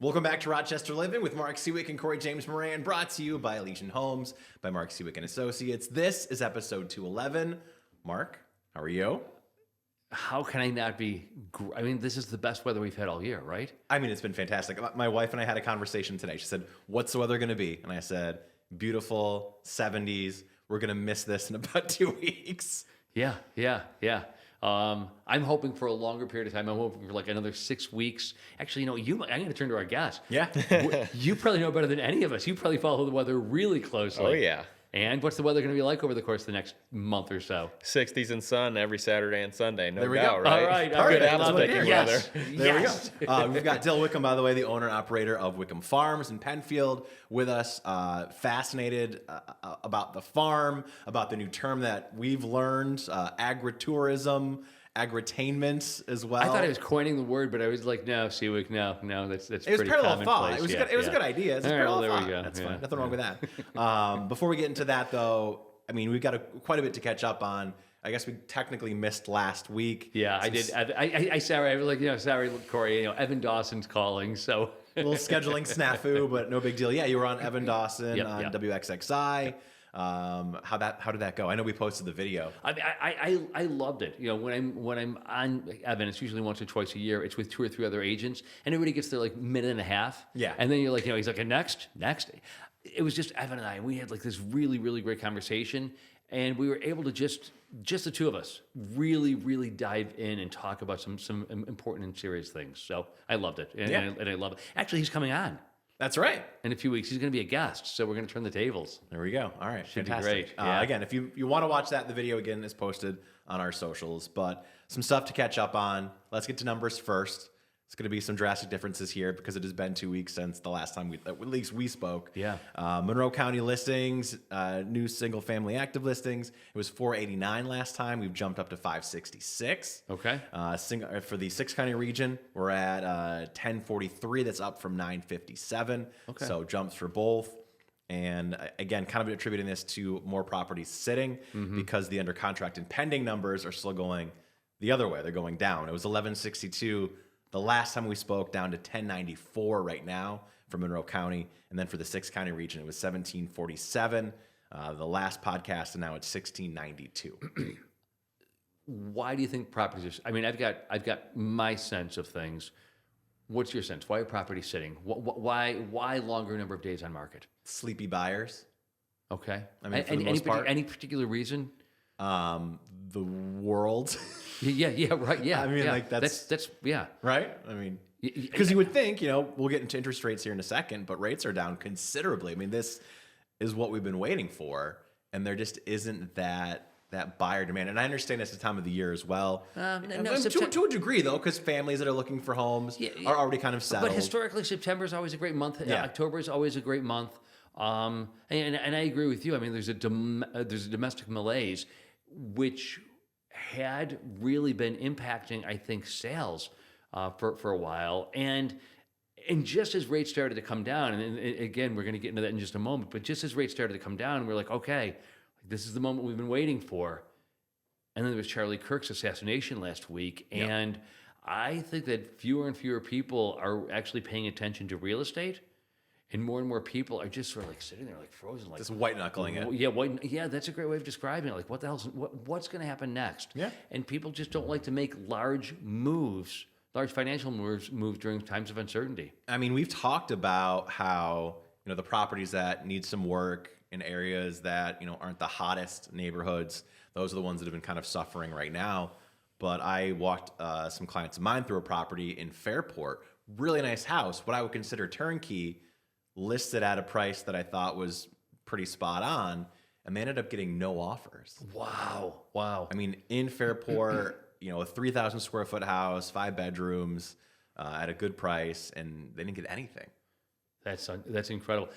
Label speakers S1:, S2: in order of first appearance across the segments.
S1: Welcome back to Rochester Living with Mark Siwiec and Corey James Moran, brought to you by Elysian Homes by Mark Siwiec and Associates. This is episode 211. Mark, how are you?
S2: How can I not be? I mean, this is the best weather we've had all year, right?
S1: I mean, it's been fantastic. My wife and I had a conversation today. She said, "What's the weather going to be?" And I said, "Beautiful 70s. We're going to miss this in about 2 weeks."
S2: Yeah. I'm hoping for a longer period of time. I'm hoping for like another 6 weeks. Actually, I'm going to turn to our guest.
S1: Yeah.
S2: You probably know better than any of us. You probably follow the weather really closely.
S3: Oh, yeah.
S2: And what's the weather going to be like over the course of the next month or so?
S3: 60s and sun every Saturday and Sunday. No
S1: There we
S3: doubt,
S1: go.
S3: right?
S2: All right.
S1: Perfect.
S3: Good
S1: That's
S3: apple
S1: what it
S3: picking
S1: is.
S3: weather.
S2: Yes.
S1: There
S2: Yes.
S1: we go. We've got Dill Wickham, by the way, the owner-operator of Wickham Farms in Penfield, with us. Fascinated about the farm, about the new term that we've learned, agritourism, Agri-tainment as well.
S2: I thought I was coining the word, but I was like, no, Siwiec, no, that's
S1: It was
S2: pretty
S1: parallel thought.
S2: commonplace.
S1: It was a good idea. It's
S2: All right,
S1: parallel
S2: well, there
S1: thought.
S2: we go.
S1: That's
S2: Yeah.
S1: fine. Nothing wrong with that. Before we get into that, though, I mean, we've got quite a bit to catch up on. I guess we technically missed last week.
S2: Yeah, I did. I was like, sorry, Corey. Evan Dawson's calling, so
S1: A little scheduling snafu, but no big deal. Yeah, you were on Evan Dawson
S2: Yep,
S1: on
S2: yep.
S1: WXXI. How did that go? I know we posted the video.
S2: I loved it. When I'm on Evan, it's usually once or twice a year. It's with 2 or 3 other agents, and everybody gets their like minute and a half.
S1: Yeah.
S2: and then you're like, he's like, next. It was just Evan and I, and we had like this really, really great conversation, and we were able to just the two of us really, really dive in and talk about some important and serious things. So I loved it, and I love it. Actually, he's coming on
S1: That's right.
S2: in a few weeks. He's going to be a guest, so we're going to turn the tables.
S1: There we go. All right.
S2: Should be
S1: Fantastic.
S2: great. Yeah.
S1: Again, if you want to watch that, the video again is posted on our socials, but some stuff to catch up on. Let's get to numbers first. It's going to be some drastic differences here because it has been 2 weeks since the last time at least we spoke.
S2: Yeah.
S1: Monroe County listings, new single family active listings. It was 489 last time. We've jumped up to 566.
S2: Okay.
S1: For the 6 county region, we're at 1043. That's up from 957.
S2: Okay.
S1: So jumps for both. And again, kind of attributing this to more properties sitting because the under contract and pending numbers are still going the other way. They're going down. It was 1162 the last time we spoke, down to 1094 right now for Monroe County. And then for the 6 county region, it was 1747. The last podcast, and now it's 1692.
S2: Why do you think properties are? I mean, I've got my sense of things. What's your sense? Why are properties sitting? Why longer number of days on market?
S1: Sleepy buyers.
S2: Okay.
S1: I mean, for the most part.
S2: Any particular reason?
S1: The world.
S2: Yeah, right. Yeah.
S1: I mean,
S2: yeah.
S1: like, that's
S2: yeah.
S1: right? I mean, because you would think, we'll get into interest rates here in a second, but rates are down considerably. I mean, this is what we've been waiting for, and there just isn't that buyer demand. And I understand it's the time of the year as well. To a degree, though, because families that are looking for homes are already kind of settled.
S2: But historically, September is always a great month.
S1: Yeah.
S2: October is always a great month. And I agree with you. I mean, there's a domestic malaise, which had really been impacting, I think, sales for a while. And just as rates started to come down, and again, we're going to get into that in just a moment, but just as rates started to come down, we're like, okay, this is the moment we've been waiting for. And then there was Charlie Kirk's assassination last week.
S1: Yep.
S2: And I think that fewer and fewer people are actually paying attention to real estate. And more people are just sort of like sitting there like frozen. Like,
S1: Just white knuckling it.
S2: Yeah, that's a great way of describing it. Like, what the hell's what's going to happen next?
S1: Yeah.
S2: And people just don't like to make large financial moves during times of uncertainty.
S1: I mean, we've talked about how, the properties that need some work in areas that, aren't the hottest neighborhoods, those are the ones that have been kind of suffering right now. But I walked some clients of mine through a property in Fairport, really nice house, what I would consider turnkey, listed at a price that I thought was pretty spot on, and they ended up getting no offers.
S2: Wow.
S1: I mean, in Fairport, a 3,000 square foot house, 5 bedrooms, at a good price, and they didn't get anything.
S2: That's incredible.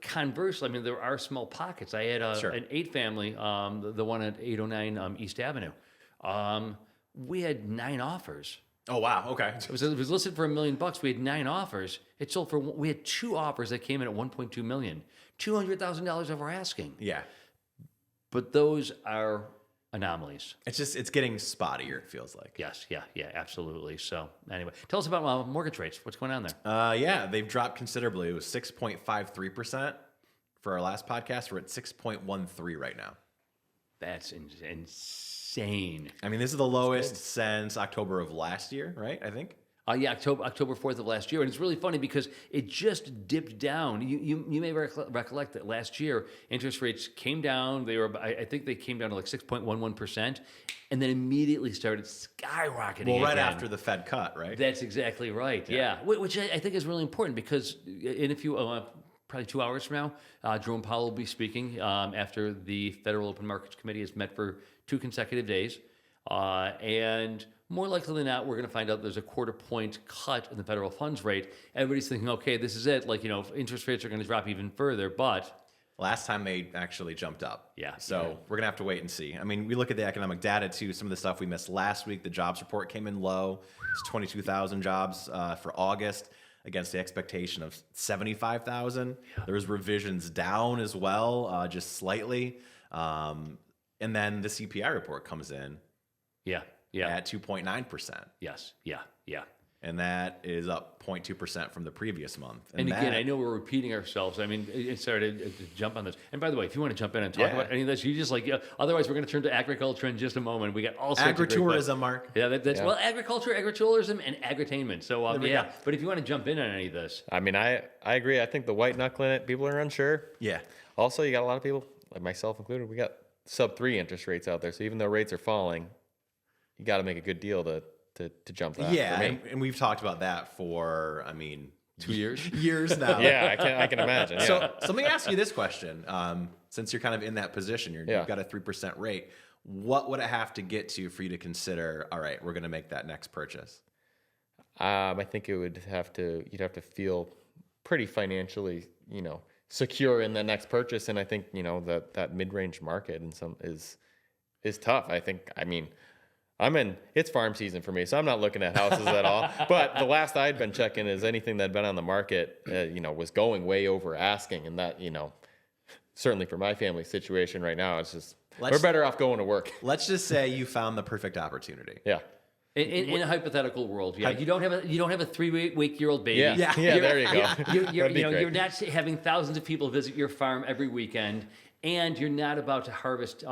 S2: Conversely, I mean, there are small pockets. I had an 8-family, the one at 809 East Avenue. We had 9 offers.
S1: Oh, wow. Okay.
S2: It was listed for $1 million. We had 9 offers. It sold for. We had 2 offers that came in at $1.2 million. $200,000 over asking.
S1: Yeah.
S2: But those are anomalies.
S1: It's getting spottier, it feels like.
S2: Yes, yeah, absolutely. So anyway, tell us about mortgage rates. What's going on there?
S1: Yeah, they've dropped considerably. It was 6.53% for our last podcast. We're at 6.13 right now.
S2: That's insane.
S1: I mean, this is the lowest since October of last year, right? I think.
S2: Yeah, October 4th of last year. And it's really funny because it just dipped down. You may recollect that last year, interest rates came down. I think they came down to like 6.11%, and then immediately started skyrocketing
S1: Well, right
S2: again.
S1: after the Fed cut, right?
S2: That's exactly right, yeah. Which I think is really important because in a few, probably 2 hours from now, Jerome Powell will be speaking after the Federal Open Markets Committee has met for 2 consecutive days. And more likely than not, we're going to find out there's a 1/4 point cut in the federal funds rate. Everybody's thinking, okay, this is it. Like, interest rates are going to drop even further. But
S1: last time they actually jumped up.
S2: Yeah.
S1: So we're going to have to wait and see. I mean, we look at the economic data too. Some of the stuff we missed last week, the jobs report came in low. It's 22,000 jobs for August against the expectation of 75,000. Yeah. There was revisions down as well, just slightly. And then the CPI report comes in.
S2: Yeah.
S1: At 2.9%.
S2: Yes. Yeah.
S1: And that is up 0.2% from the previous month.
S2: And again, I know we're repeating ourselves. I mean, sorry to jump on this. And by the way, if you want to jump in and talk about any of this, you just otherwise we're going to turn to agriculture in just a moment. We got all sorts
S1: agritourism, Mark.
S2: Yeah, well, agriculture, agritourism, and agri-tainment. So but if you want to jump in on any of this.
S3: I mean, I agree. I think the white knuckling it, people are unsure.
S1: Yeah.
S3: Also, you got a lot of people, like myself included, we got sub-3 interest rates out there. So even though rates are falling, you got to make a good deal to jump that.
S1: Yeah, and we've talked about that for,
S2: 2 years?
S1: Years now.
S3: Yeah, I can imagine. Yeah.
S1: So let me ask you this question. Since you're kind of in that position, you've got a 3% rate, what would it have to get to for you to consider, all right, we're going to make that next purchase?
S3: I think you'd have to feel pretty financially, secure in the next purchase. And I think, that mid-range market and some is tough. It's farm season for me, so I'm not looking at houses at all. But the last I'd been checking is anything that'd been on the market, was going way over asking. And that, certainly for my family situation right now, it's just, we're better off going to work.
S1: Let's just say you found the perfect opportunity.
S3: Yeah.
S2: In a hypothetical world, you don't have a 3-week-old baby.
S3: Yeah, there you go.
S2: You're not having thousands of people visit your farm every weekend, and you're not about to harvest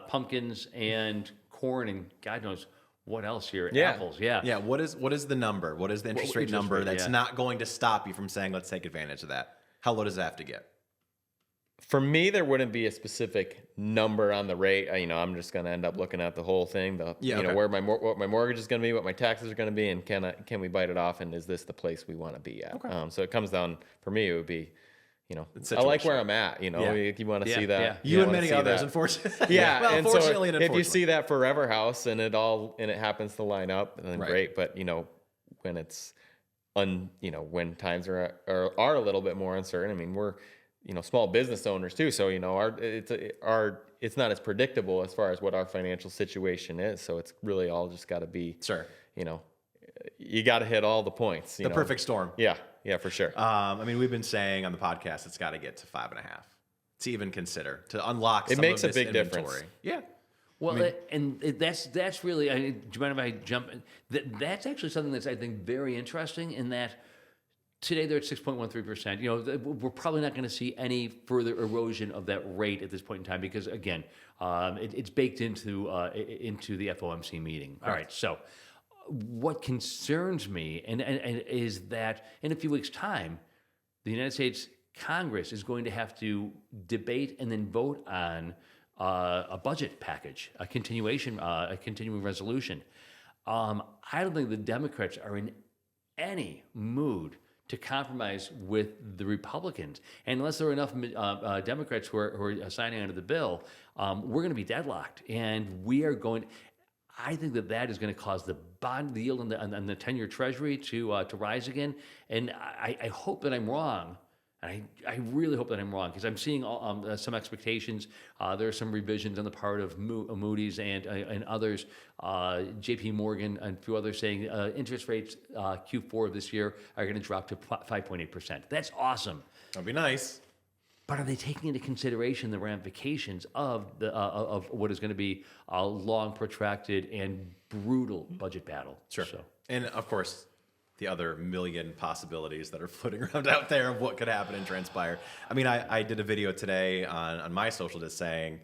S2: pumpkins and corn and God knows what else here. Apples. Yeah.
S1: What is the number? What is the interest rate number that's not going to stop you from saying, let's take advantage of that? How low does that have to get?
S3: For me, there wouldn't be a specific number on the rate. I'm just going to end up looking at the whole thing. Where what my mortgage is going to be, what my taxes are going to be, and can we bite it off? And is this the place we want to be at? Okay. So it comes down for me. It would be, I like where I'm at. You want to see that.
S1: Yeah. You and many others, unfortunately.
S3: Yeah.
S1: Well, unfortunately,
S3: so if you see that forever house and it happens to line up, then great. But when it's when times are a little bit more uncertain. We're small business owners too, so it's not as predictable as far as what our financial situation is. So it's really all just got to be you got to hit all the points.
S1: The perfect storm.
S3: Yeah, for sure.
S1: We've been saying on the podcast it's got to get to 5.5 to even consider to unlock.
S3: It
S1: some
S3: makes
S1: of
S3: a
S1: this
S3: big
S1: inventory.
S3: difference.
S2: Yeah. Well, that's really. Do you mind if I jump? That's actually something that's I think very interesting in that. Today they're at 6.13%. We're probably not going to see any further erosion of that rate at this point in time because, again, it's baked into the FOMC meeting. All right. So, what concerns me and is that in a few weeks' time, the United States Congress is going to have to debate and then vote on a budget package, a continuing resolution. I don't think the Democrats are in any mood to compromise with the Republicans. And unless there are enough Democrats who are signing onto the bill, we're going to be deadlocked. And I think that is going to cause the bond yield on the 10-year Treasury to rise again. And I hope that I'm wrong. I really hope that I'm wrong because I'm seeing some expectations. There are some revisions on the part of Moody's and others, J.P. Morgan and a few others saying interest rates Q4 of this year are going to drop to 5.8%. That's awesome.
S1: That'd be nice.
S2: But are they taking into consideration the ramifications of what is going to be a long, protracted, and brutal budget battle?
S1: Sure.
S2: So.
S1: And of course, the other million possibilities that are floating around out there of what could happen and transpire. I mean, I did a video today on my social just saying,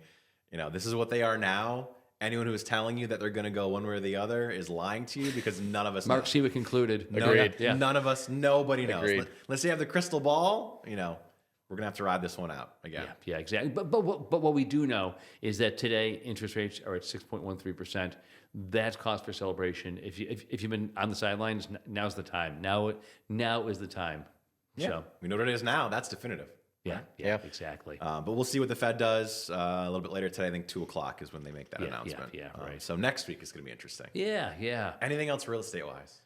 S1: this is what they are now. Anyone who is telling you that they're going to go one way or the other is lying to you, because none of us
S2: Mark
S1: know.
S2: Siwiec included.
S3: Agreed.
S2: Yeah.
S1: None of us, nobody knows.
S3: Agreed.
S1: Unless you have the crystal ball, we're going to have to ride this one out again.
S2: Yeah, exactly. But what we do know is that today interest rates are at 6.13%. That's cause for celebration. If you've been on the sidelines, now's the time. Now is the time.
S1: Yeah,
S2: So,
S1: we know what it is now. That's definitive.
S2: yeah,
S3: Yeah.
S2: exactly.
S1: But we'll see what the Fed does a little bit later today. I think 2:00 is when they make that
S2: Yeah,
S1: announcement.
S2: yeah, right.
S1: So next week is going to be interesting.
S2: Yeah.
S1: Anything else real estate wise?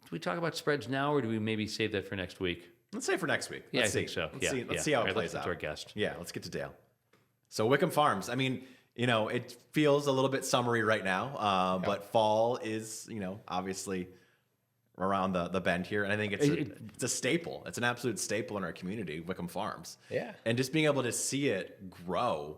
S2: Do we talk about spreads now, or do we maybe save that for next week?
S1: Let's say for next week.
S2: Yeah,
S1: Let's
S2: I
S1: see.
S2: think so.
S1: Let's see how
S2: All
S1: it
S2: right,
S1: plays
S2: let's get
S1: out.
S2: to our guest.
S1: Yeah, let's get to Dale. So Wickham Farms. I mean, it feels a little bit summery right now, but fall is, obviously around the bend here, and I think it's a staple. It's an absolute staple in our community, Wickham Farms.
S3: Yeah.
S1: And just being able to see it grow,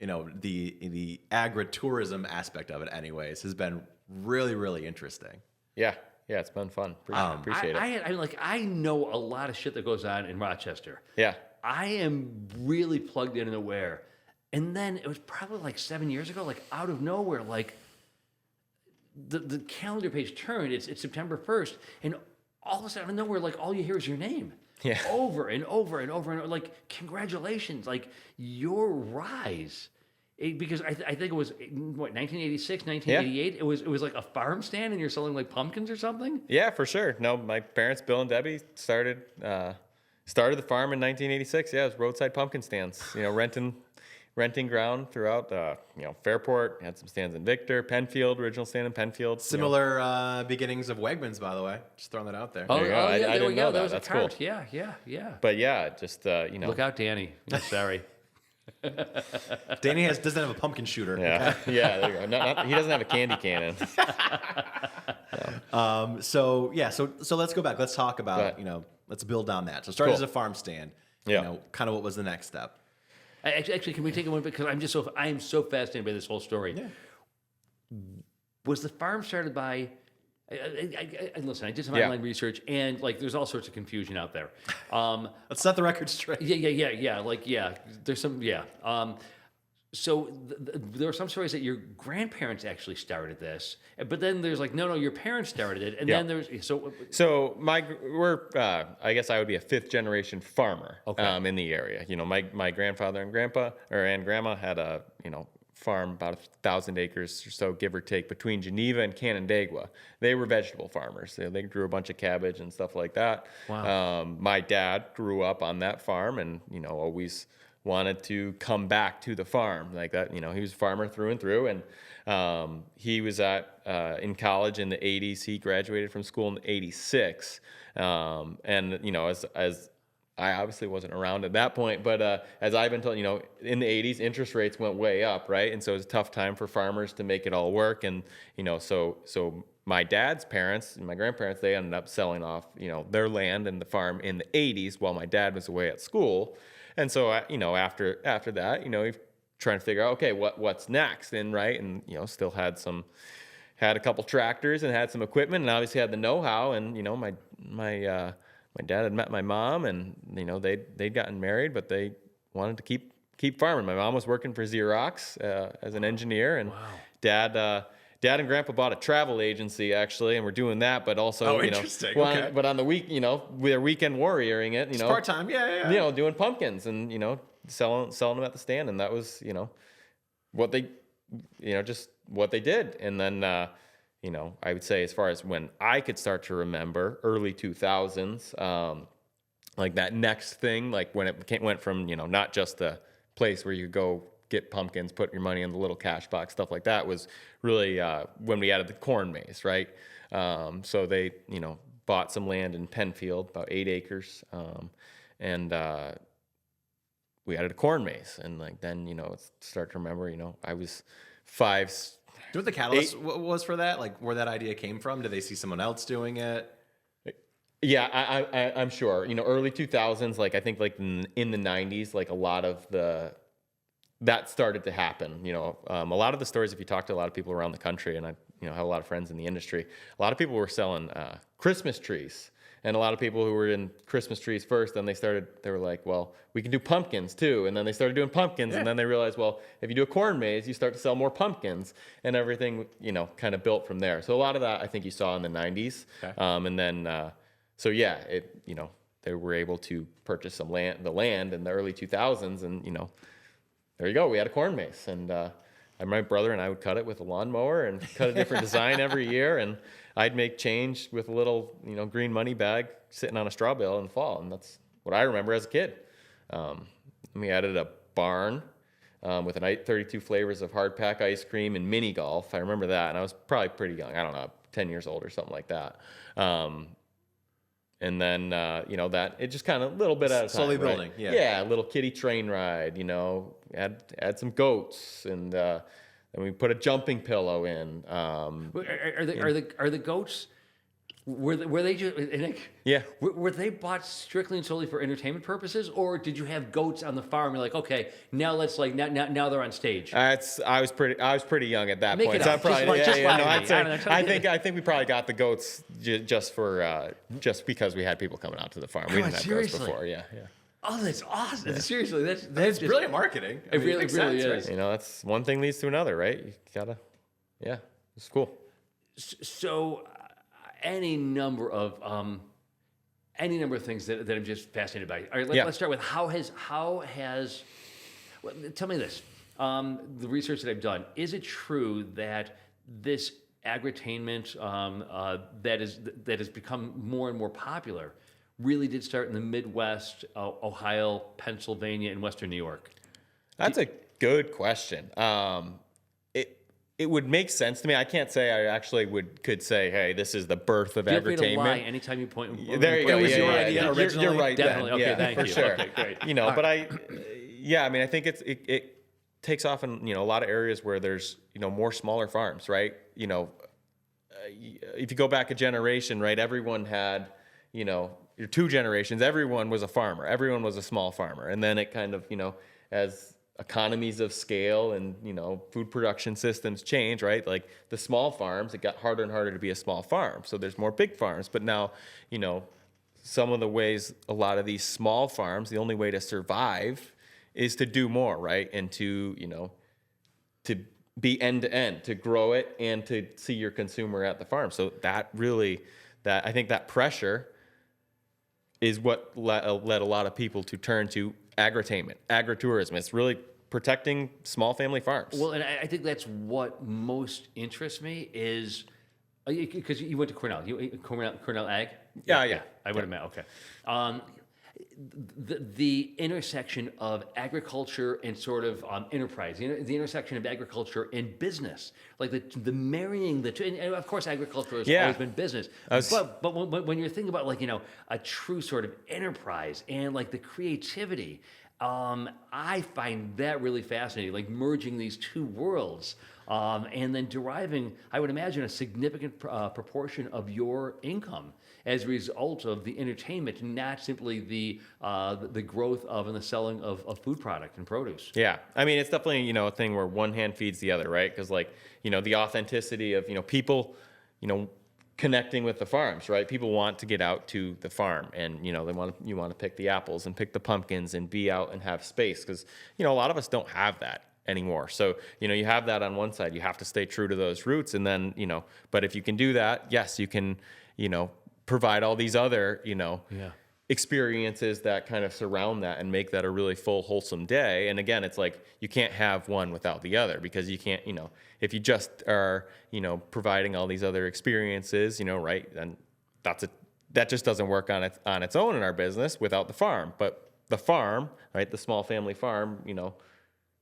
S1: the agritourism aspect of it, anyways, has been really, really interesting.
S3: Yeah. Yeah, it's been fun. Appreciate it.
S2: I know a lot of shit that goes on in Rochester.
S3: Yeah.
S2: I am really plugged in and aware. And then it was probably like 7 years ago, like out of nowhere, like the calendar page turned. It's September 1st, and all of a sudden, out of nowhere, like all you hear is your name.
S3: Yeah.
S2: Over and over and over and over. Like, congratulations, like your rise. Because I think it was, 1986, 1988? It was like a farm stand, and you're selling like pumpkins or something?
S3: Yeah, for sure. No, my parents, Bill and Debbie, started the farm in 1986. Yeah, it was roadside pumpkin stands. Renting ground throughout. Fairport, had some stands in Victor, Penfield, original stand in Penfield.
S1: Similar beginnings of Wegmans, by the way. Just throwing that out there.
S3: There you go. I
S2: there
S3: didn't
S2: we
S3: know
S2: go. There
S3: that.
S2: was
S3: That's
S2: a cart.
S3: cool.
S2: Yeah.
S3: But yeah, just
S2: Look out, Danny. I'm sorry.
S1: Danny doesn't have a pumpkin shooter.
S3: Yeah, yeah. There you go. He doesn't have a candy cannon.
S1: So let's go back. Let's talk about, let's build on that. So started as a farm stand.
S3: Yeah.
S1: Kind of what was the next step?
S2: Actually, can we take a moment, because I am so fascinated by this whole story.
S1: Yeah.
S2: Was the farm started by? Listen, I did some
S3: Yeah.
S2: online research, and like, there's all sorts of confusion out there.
S1: Let's set the record straight.
S2: Yeah. There's some. So there are some stories that your grandparents actually started this, but then there's like, no, your parents started it, and
S3: Yeah.
S2: then there's
S3: So I guess I would be a fifth generation farmer.
S2: Okay.
S3: In the area. My grandfather and grandma had a farm about 1,000 acres or so, give or take, between Geneva and Canandaigua. They were vegetable farmers. They grew a bunch of cabbage and stuff like that.
S2: Wow.
S3: My dad grew up on that farm, and always wanted to come back to the farm like that. He was a farmer through and through, and he was in college in the 80s. He graduated from school in 86, and as I obviously wasn't around at that point, but as I've been told, in the 80s, interest rates went way up, right? And so it was a tough time for farmers to make it all work. And, so my dad's parents and my grandparents, they ended up selling off, their land and the farm in the 80s while my dad was away at school. And so, after that, he's trying to figure out, okay, what's next? And, right, and, still had a couple tractors and had some equipment, and obviously had the know-how. And, my dad had met my mom, and they'd gotten married, but they wanted to keep farming. My mom was working for Xerox as an engineer, and Dad and Grandpa bought a travel agency actually, and we're doing that. But also,
S1: interesting.
S3: Okay. But on the week, we're weekend warrioring it.
S1: It's part time. Yeah.
S3: Doing pumpkins and selling them at the stand, and that was what they just what they did. And then I would say, as far as when I could start to remember, early 2000s, like that next thing, like when it went from, not just the place where you go get pumpkins, put your money in the little cash box, stuff like that, was really when we added the corn maze, right? So they, bought some land in Penfield, about 8 acres, and we added a corn maze. And like then, start to remember, I was 5.
S1: Do you know what the catalyst was for that? Like, where that idea came from? Did they see someone else doing it?
S3: Yeah, I'm sure. Early 2000s, like I think like in the 90s, like a lot of that started to happen. A lot of the stores, if you talk to a lot of people around the country, and I have a lot of friends in the industry, a lot of people were selling Christmas trees. And a lot of people who were in Christmas trees first, then they were like, well, we can do pumpkins too. And then they started doing pumpkins. And then they realized, well, if you do a corn maze, you start to sell more pumpkins, and everything, kind of built from there. So a lot of that I think you saw in the 90s. Okay. And then, so yeah, they were able to purchase the land in the early 2000s. And, there you go. We had a corn maze. And my brother and I would cut it with a lawnmower and cut a different design every year. And I'd make change with a little, green money bag sitting on a straw bale in the fall. And that's what I remember as a kid. We added a barn with 32 flavors of hard pack ice cream and mini golf. I remember that. And I was probably pretty young. I don't know, 10 years old or something like that. And then, that it just kind of a little bit at a time.
S1: Slowly building.
S3: Right? Yeah. A little kiddie train ride, add some goats, and we put a jumping pillow in.
S2: Are the goats? Were they just?
S3: Yeah.
S2: Were they bought strictly and solely for entertainment purposes, or did you have goats on the farm? You're like, okay, now let's now they're on stage.
S3: I was pretty young at that
S2: Make
S3: point.
S2: It up.
S3: So I think we probably got the goats just because we had people coming out to the farm. We didn't have goats before. Yeah.
S2: Oh, that's awesome! Yeah. Seriously, that's
S1: just brilliant marketing.
S2: It really
S1: is.
S2: Right?
S3: That's one thing leads to another, right? You gotta, it's cool.
S2: So, any number of things that I'm just fascinated by. All right, let's start with how has. Well, tell me this: the research that I've done, is it true that this agri-tainment that has become more and more popular really did start in the Midwest, Ohio, Pennsylvania, and Western New York?
S3: That's a good question. It would make sense to me. I can't say I actually could say, hey, this is the birth of agri-tainment.
S2: Feel free to lie anytime you point.
S3: There you go.
S1: It was your idea originally.
S3: You're right.
S2: Definitely.
S3: Then.
S2: Okay,
S3: yeah,
S2: thank
S3: for
S2: you.
S3: sure.
S2: Okay, great.
S3: But I think it takes off in a lot of areas where there's more smaller farms, right? If you go back a generation, right, everyone had your 2 generations, everyone was a farmer. Everyone was a small farmer. And then it kind of, as economies of scale and, food production systems change, right? Like the small farms, it got harder and harder to be a small farm. So there's more big farms. But now, some of the ways a lot of these small farms, the only way to survive is to do more, right? And to be end to end, to grow it and to see your consumer at the farm. So I think that pressure is what led a lot of people to turn to agri-tainment, agritourism. It's really protecting small family farms.
S2: Well, and I think that's what most interests me is because you went to Cornell. Cornell Ag?
S3: Yeah.
S2: I would have met. Okay. The intersection of agriculture and sort of enterprise, the intersection of agriculture and business, like the marrying the two, and of course agriculture has always been business, but when you're thinking about a true sort of enterprise and like the creativity, I find that really fascinating, like merging these two worlds. And then deriving, I would imagine, a significant proportion of your income as a result of the entertainment, not simply the growth of and the selling of food product and produce.
S3: Yeah, I mean, it's definitely a thing where one hand feeds the other, right? Because the authenticity of people, connecting with the farms, right? People want to get out to the farm, and you want to pick the apples and pick the pumpkins and be out and have space, because a lot of us don't have that anymore. So, you have that on one side. You have to stay true to those roots. And then, but if you can do that, yes, you can, provide all these other, experiences that kind of surround that and make that a really full, wholesome day. And again, it's like, you can't have one without the other, because you can't, if you just are, providing all these other experiences, right, then that just doesn't work on its own in our business without the farm. But the farm, right, the small family farm,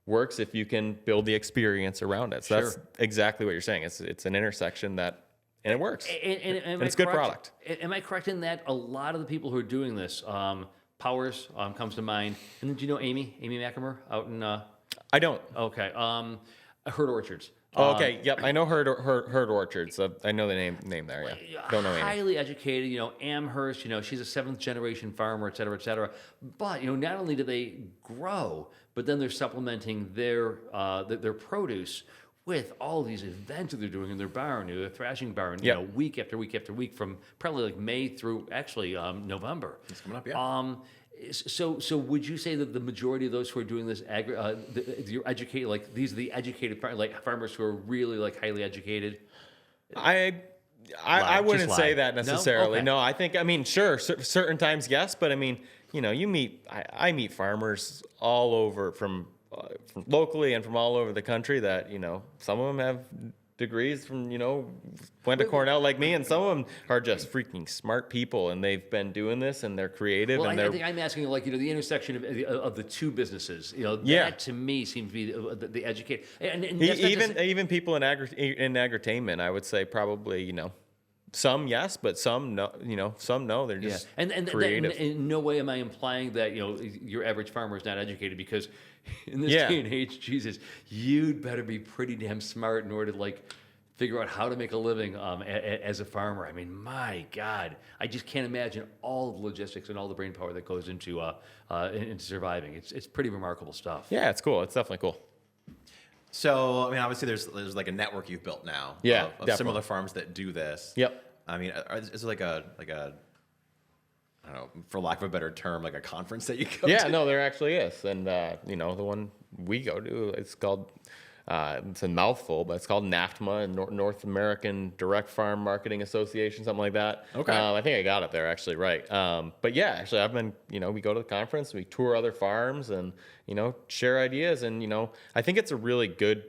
S3: works if you can build the experience around it. So that's exactly what you're saying. It's an intersection and it works. And it's good product.
S2: Am I correct in that a lot of the people who are doing this, Powers comes to mind, and then do you know Amy McAmer out in?
S3: I don't.
S2: Okay. Herd Orchards.
S3: Okay. Yep. I know Herd Orchards. I know the name there. Yeah. Don't know any.
S2: Highly educated, Amherst, she's a 7th generation farmer, et cetera, et cetera. But, not only do they grow, but then they're supplementing their produce with all these events that they're doing in their barn, their thrashing barn, week after week after week from probably like May through actually November.
S1: It's coming up, yeah.
S2: So would you say that the majority of those who are doing this, you're educated, like these are the educated farmers who are really like highly educated?
S3: I wouldn't say that necessarily.
S2: No? Okay.
S3: No, I think, sure, certain times, yes, but I meet farmers all over from locally and from all over the country that, some of them have degrees from, went to Cornell like me, and some of them are just freaking smart people, and they've been doing this, and they're creative.
S2: Well,
S3: and
S2: I think I'm asking, the intersection of the two businesses, that to me seems to be the educate. And
S3: even people in Agri-tainment, I would say probably, some yes, but some no. Some no. They're just creative.
S2: In no way am I implying that your average farmer is not educated, because in this day and age, Jesus, you'd better be pretty damn smart in order to figure out how to make a living as a farmer. I mean, my God, I just can't imagine all the logistics and all the brain power that goes into surviving. It's pretty remarkable stuff.
S3: Yeah, it's cool. It's definitely cool.
S1: So, obviously there's like a network you've built now of similar farms that do this.
S3: Yep.
S1: Is it like a I don't know, for lack of a better term, like a conference that you go to?
S3: Yeah, no, there actually is. And, the one we go to, it's called, it's a mouthful, but it's called NAFTMA, North American Direct Farm Marketing Association, something like that.
S1: Okay.
S3: I think I got it there, actually, right. But yeah, actually, I've been, we go to the conference, we tour other farms and, share ideas. And, I think it's a really good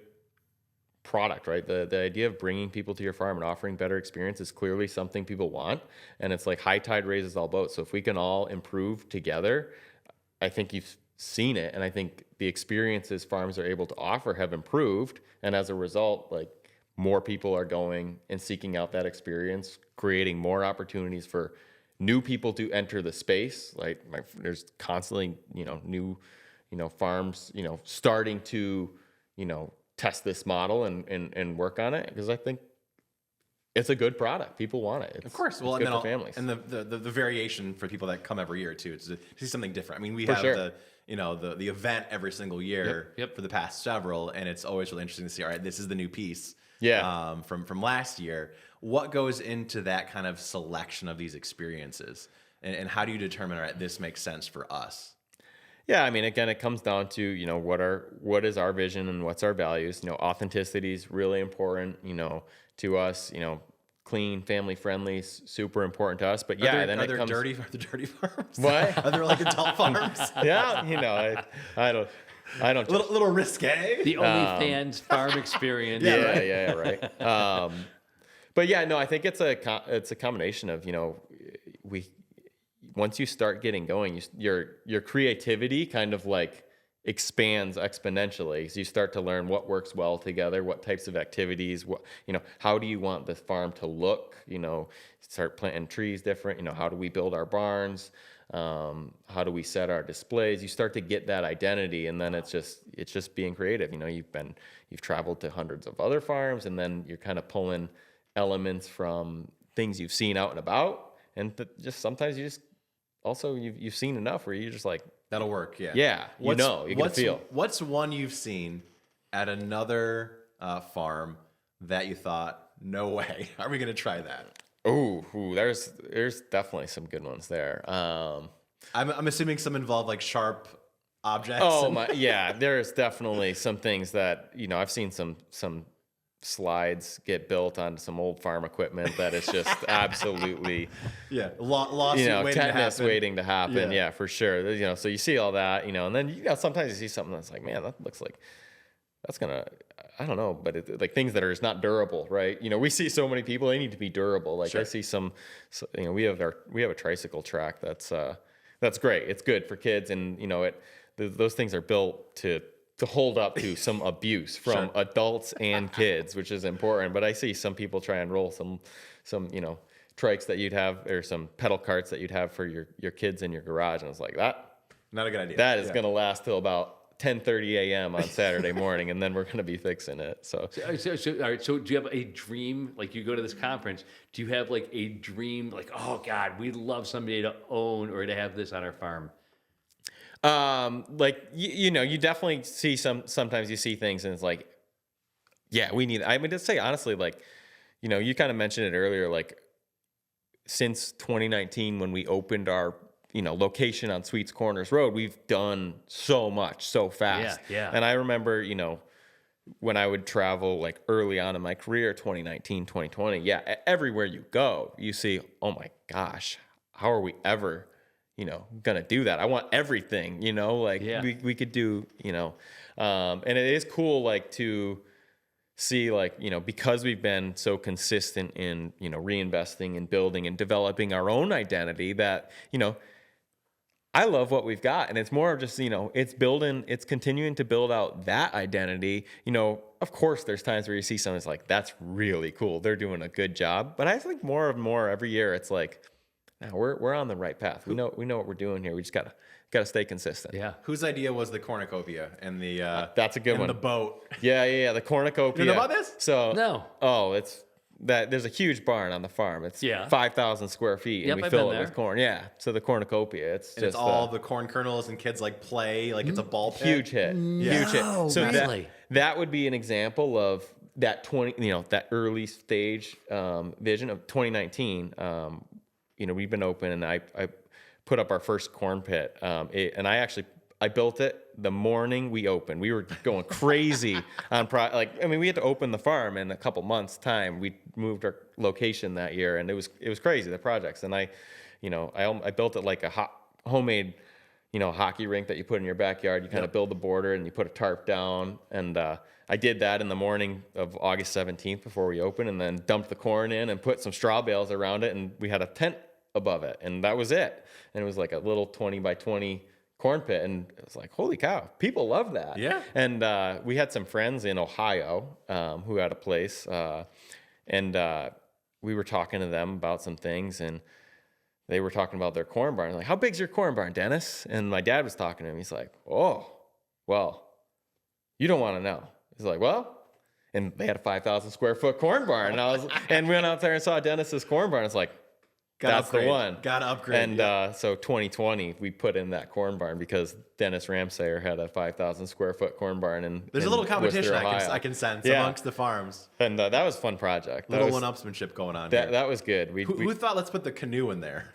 S3: product, right? The idea of bringing people to your farm and offering better experience is clearly something people want, and it's like high tide raises all boats. So if we can all improve together, I think you've seen it, and I think the experiences farms are able to offer have improved, and as a result, more people are going and seeking out that experience, creating more opportunities for new people to enter the space. There's constantly new farms starting to test this model and work on it, because I think it's a good product. People want it.
S1: Of course. Well,
S3: it's good for families.
S1: And the variation for people that come every year too, it's to see something different. I mean, we
S3: For
S1: have
S3: sure.
S1: the event every single year
S2: Yep.
S1: for the past several, and it's always really interesting to see, all right, this is the new piece from last year. What goes into that kind of selection of these experiences? And how do you determine, all right, this makes sense for us?
S3: Yeah, I mean, again, it comes down to, what is our vision and what's our values. Authenticity is really important, to us. Clean, family friendly, super important to us. But yeah,
S1: are there dirty farms?
S3: What?
S1: Are there like adult farms?
S3: Yeah, I don't.
S1: Little risque.
S2: The OnlyFans farm experience.
S3: Yeah, right. But yeah, no, I think it's a combination of once you start getting going, your creativity kind of expands exponentially. So you start to learn what works well together, what types of activities, how do you want the farm to look? Start planting trees different. How do we build our barns? How do we set our displays? You start to get that identity, and then it's just being creative. You've traveled to hundreds of other farms, and then you're kind of pulling elements from things you've seen out and about, and just sometimes you've seen enough where you're just like,
S1: that'll work. Yeah.
S3: Yeah. You can feel.
S1: What's one you've seen at another farm that you thought, no way, are we going to try that?
S3: Ooh, there's definitely some good ones there.
S1: I'm assuming some involve sharp objects.
S3: Oh my, yeah. There's definitely some things that I've seen some slides get built onto some old farm equipment that is just absolutely
S1: lawsuit
S3: tetanus waiting to happen.
S1: Yeah.
S3: Yeah, for sure. So you see all that, and then sometimes you see something that's like, man, that looks like that's gonna, I don't know, but things that are just not durable, right? We see so many people, they need to be durable.
S1: Sure.
S3: I see we have a tricycle track that's great. It's good for kids, and those things are built to hold up to some abuse from adults and kids, which is important. But I see some people try and roll some trikes that you'd have, or some pedal carts that you'd have for your kids in your garage, and it's like, that
S1: not a good idea.
S3: That is going to last till about 10:30 a.m. on Saturday morning, and then we're going to be fixing it. So
S2: All right. So do you have a dream? Like you go to this conference, do you have like a dream? Like, oh God, we'd love someday to own or to have this on our farm.
S3: like you definitely see sometimes you see things and it's like, yeah, we need. I mean, to say honestly, like, you kind of mentioned it earlier, like since 2019 when we opened our location on Sweets Corners Road, we've done so much so fast.
S2: Yeah.
S3: And I remember, when I would travel like early on in my career, 2019, 2020, yeah, everywhere you go, you see, oh my gosh, how are we ever, gonna do that? I want everything, like we could do, and it is cool, like to see, like, because we've been so consistent in, reinvesting and building and developing our own identity that, I love what we've got. And it's more of just, it's continuing to build out that identity. Of course, there's times where you see someone that's like, that's really cool, they're doing a good job. But I think more and more every year, it's like, nah, we're on the right path. We know what we're doing here. We just gotta stay consistent.
S2: Yeah.
S1: Whose idea was the cornucopia and the
S3: that's a good one.
S1: The boat.
S3: Yeah. The cornucopia.
S1: You know about this?
S3: So
S2: No.
S3: Oh, it's that there's a huge barn on the farm. It's 5,000 square feet, and we
S2: I've
S3: fill
S2: been
S3: it
S2: there.
S3: with corn. Yeah. So the cornucopia, it's just
S1: all the corn kernels and kids like play like it's a ball pit.
S3: huge hit. Huge hit. So
S2: really?
S3: that would be an example of that that early stage vision of 2019. We've been open, and I put up our first corn pit, and I built it the morning we opened. We were going crazy on we had to open the farm in a couple months' time. We moved our location that year, and it was crazy, the projects. And I built it like a homemade, hockey rink that you put in your backyard. You kind of build the border and you put a tarp down. And I did that in the morning of August 17th before we opened, and then dumped the corn in and put some straw bales around it, and we had a tent above it, and that was it. And it was like a little 20 by 20 corn pit, and it was like, holy cow, people love that.
S1: Yeah.
S3: And we had some friends in Ohio who had a place, and we were talking to them about some things, and they were talking about their corn barn. Like, how big's your corn barn, Dennis? And my dad was talking to him. He's like, oh, well, you don't want to know. He's like, well, and they had a 5,000 square foot corn barn, and we went out there and saw Dennis's corn barn. It's like, that's the one.
S1: Gotta upgrade.
S3: And so 2020, we put in that corn barn because Dennis Ramsayer had a 5,000 square foot corn barn. And
S1: there's a little competition I can sense amongst the farms.
S3: And that was a fun project.
S1: Little one-upsmanship going on.
S3: That was good.
S1: Who thought let's put the canoe in there?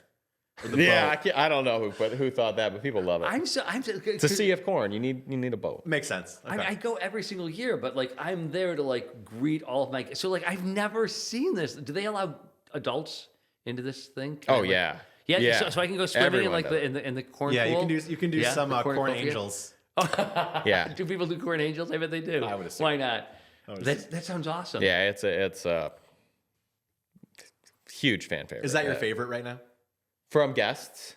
S3: I don't know who thought that, but people love it. It's a sea of corn. You need a boat.
S1: Makes sense. Okay.
S2: I go every single year, but like I'm there to like greet all of my. So like I've never seen this. Do they allow adults into this thing?
S3: Yeah.
S2: So I can go swimming in like in the corn
S1: pool.
S2: Yeah,
S1: you can do some corn angels.
S3: Yeah.
S2: Do people do corn angels? I bet they do.
S1: I would assume.
S2: Why not? That sounds awesome.
S3: Yeah, it's a huge fan favorite.
S1: Is that your favorite right now?
S3: From guests?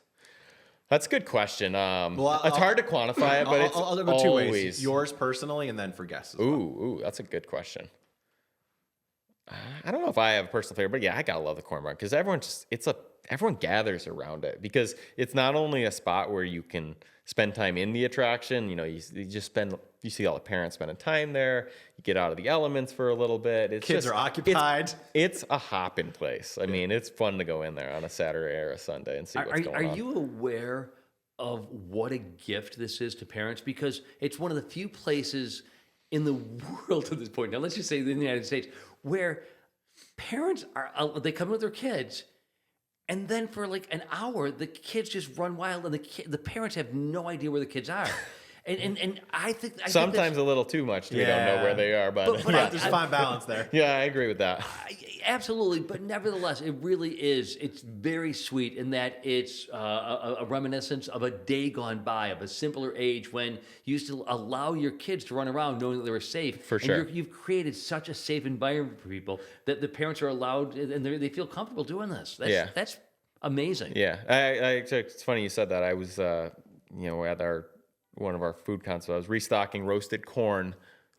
S3: That's a good question. It's hard to quantify it, but
S1: I'll go two ways. Yours personally, and then for guests.
S3: Ooh, that's a good question. I don't know if I have a personal favorite, but yeah, I gotta love the corn barn because everyone gathers around it because it's not only a spot where you can spend time in the attraction. You see all the parents spending time there. You get out of the elements for a little bit.
S1: Kids are occupied.
S3: It's a hopping place. I mean, it's fun to go in there on a Saturday or a Sunday and see what's going on.
S2: Are you aware of what a gift this is to parents? Because it's one of the few places in the world at this point, now let's just say in the United States, where parents they come with their kids, and then for like an hour, the kids just run wild, and the parents have no idea where the kids are. And I think
S3: sometimes a little too much. We don't know where they are, but
S1: there's fine balance there.
S3: Yeah, I agree with that.
S2: Absolutely, but nevertheless, it really is. It's very sweet in that it's a reminiscence of a day gone by, of a simpler age when you used to allow your kids to run around knowing that they were safe.
S3: For sure.
S2: You've created such a safe environment for people that the parents are allowed and they feel comfortable doing this. That's amazing.
S3: Yeah, it's funny you said that. I was, at one of our food concerts. I was restocking roasted corn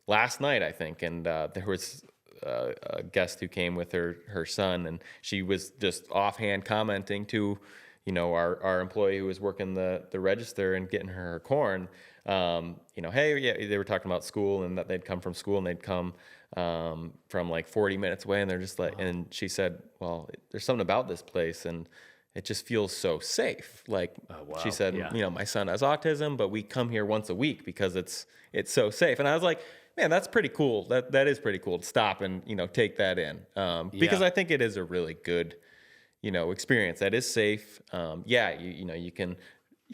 S3: last night, I think, and there was a guest who came with her son, and she was just offhand commenting to, our employee who was working the register and getting her corn, hey, yeah, they were talking about school and that they'd come from school and they'd come from like 40 minutes away, and they're just like, and she said, well, there's something about this place and it just feels so safe. Like she said, my son has autism, but we come here once a week because it's so safe. And I was like, man, that's pretty cool. That is pretty cool to stop and, take that in. Because I think it is a really good, experience that is safe. You can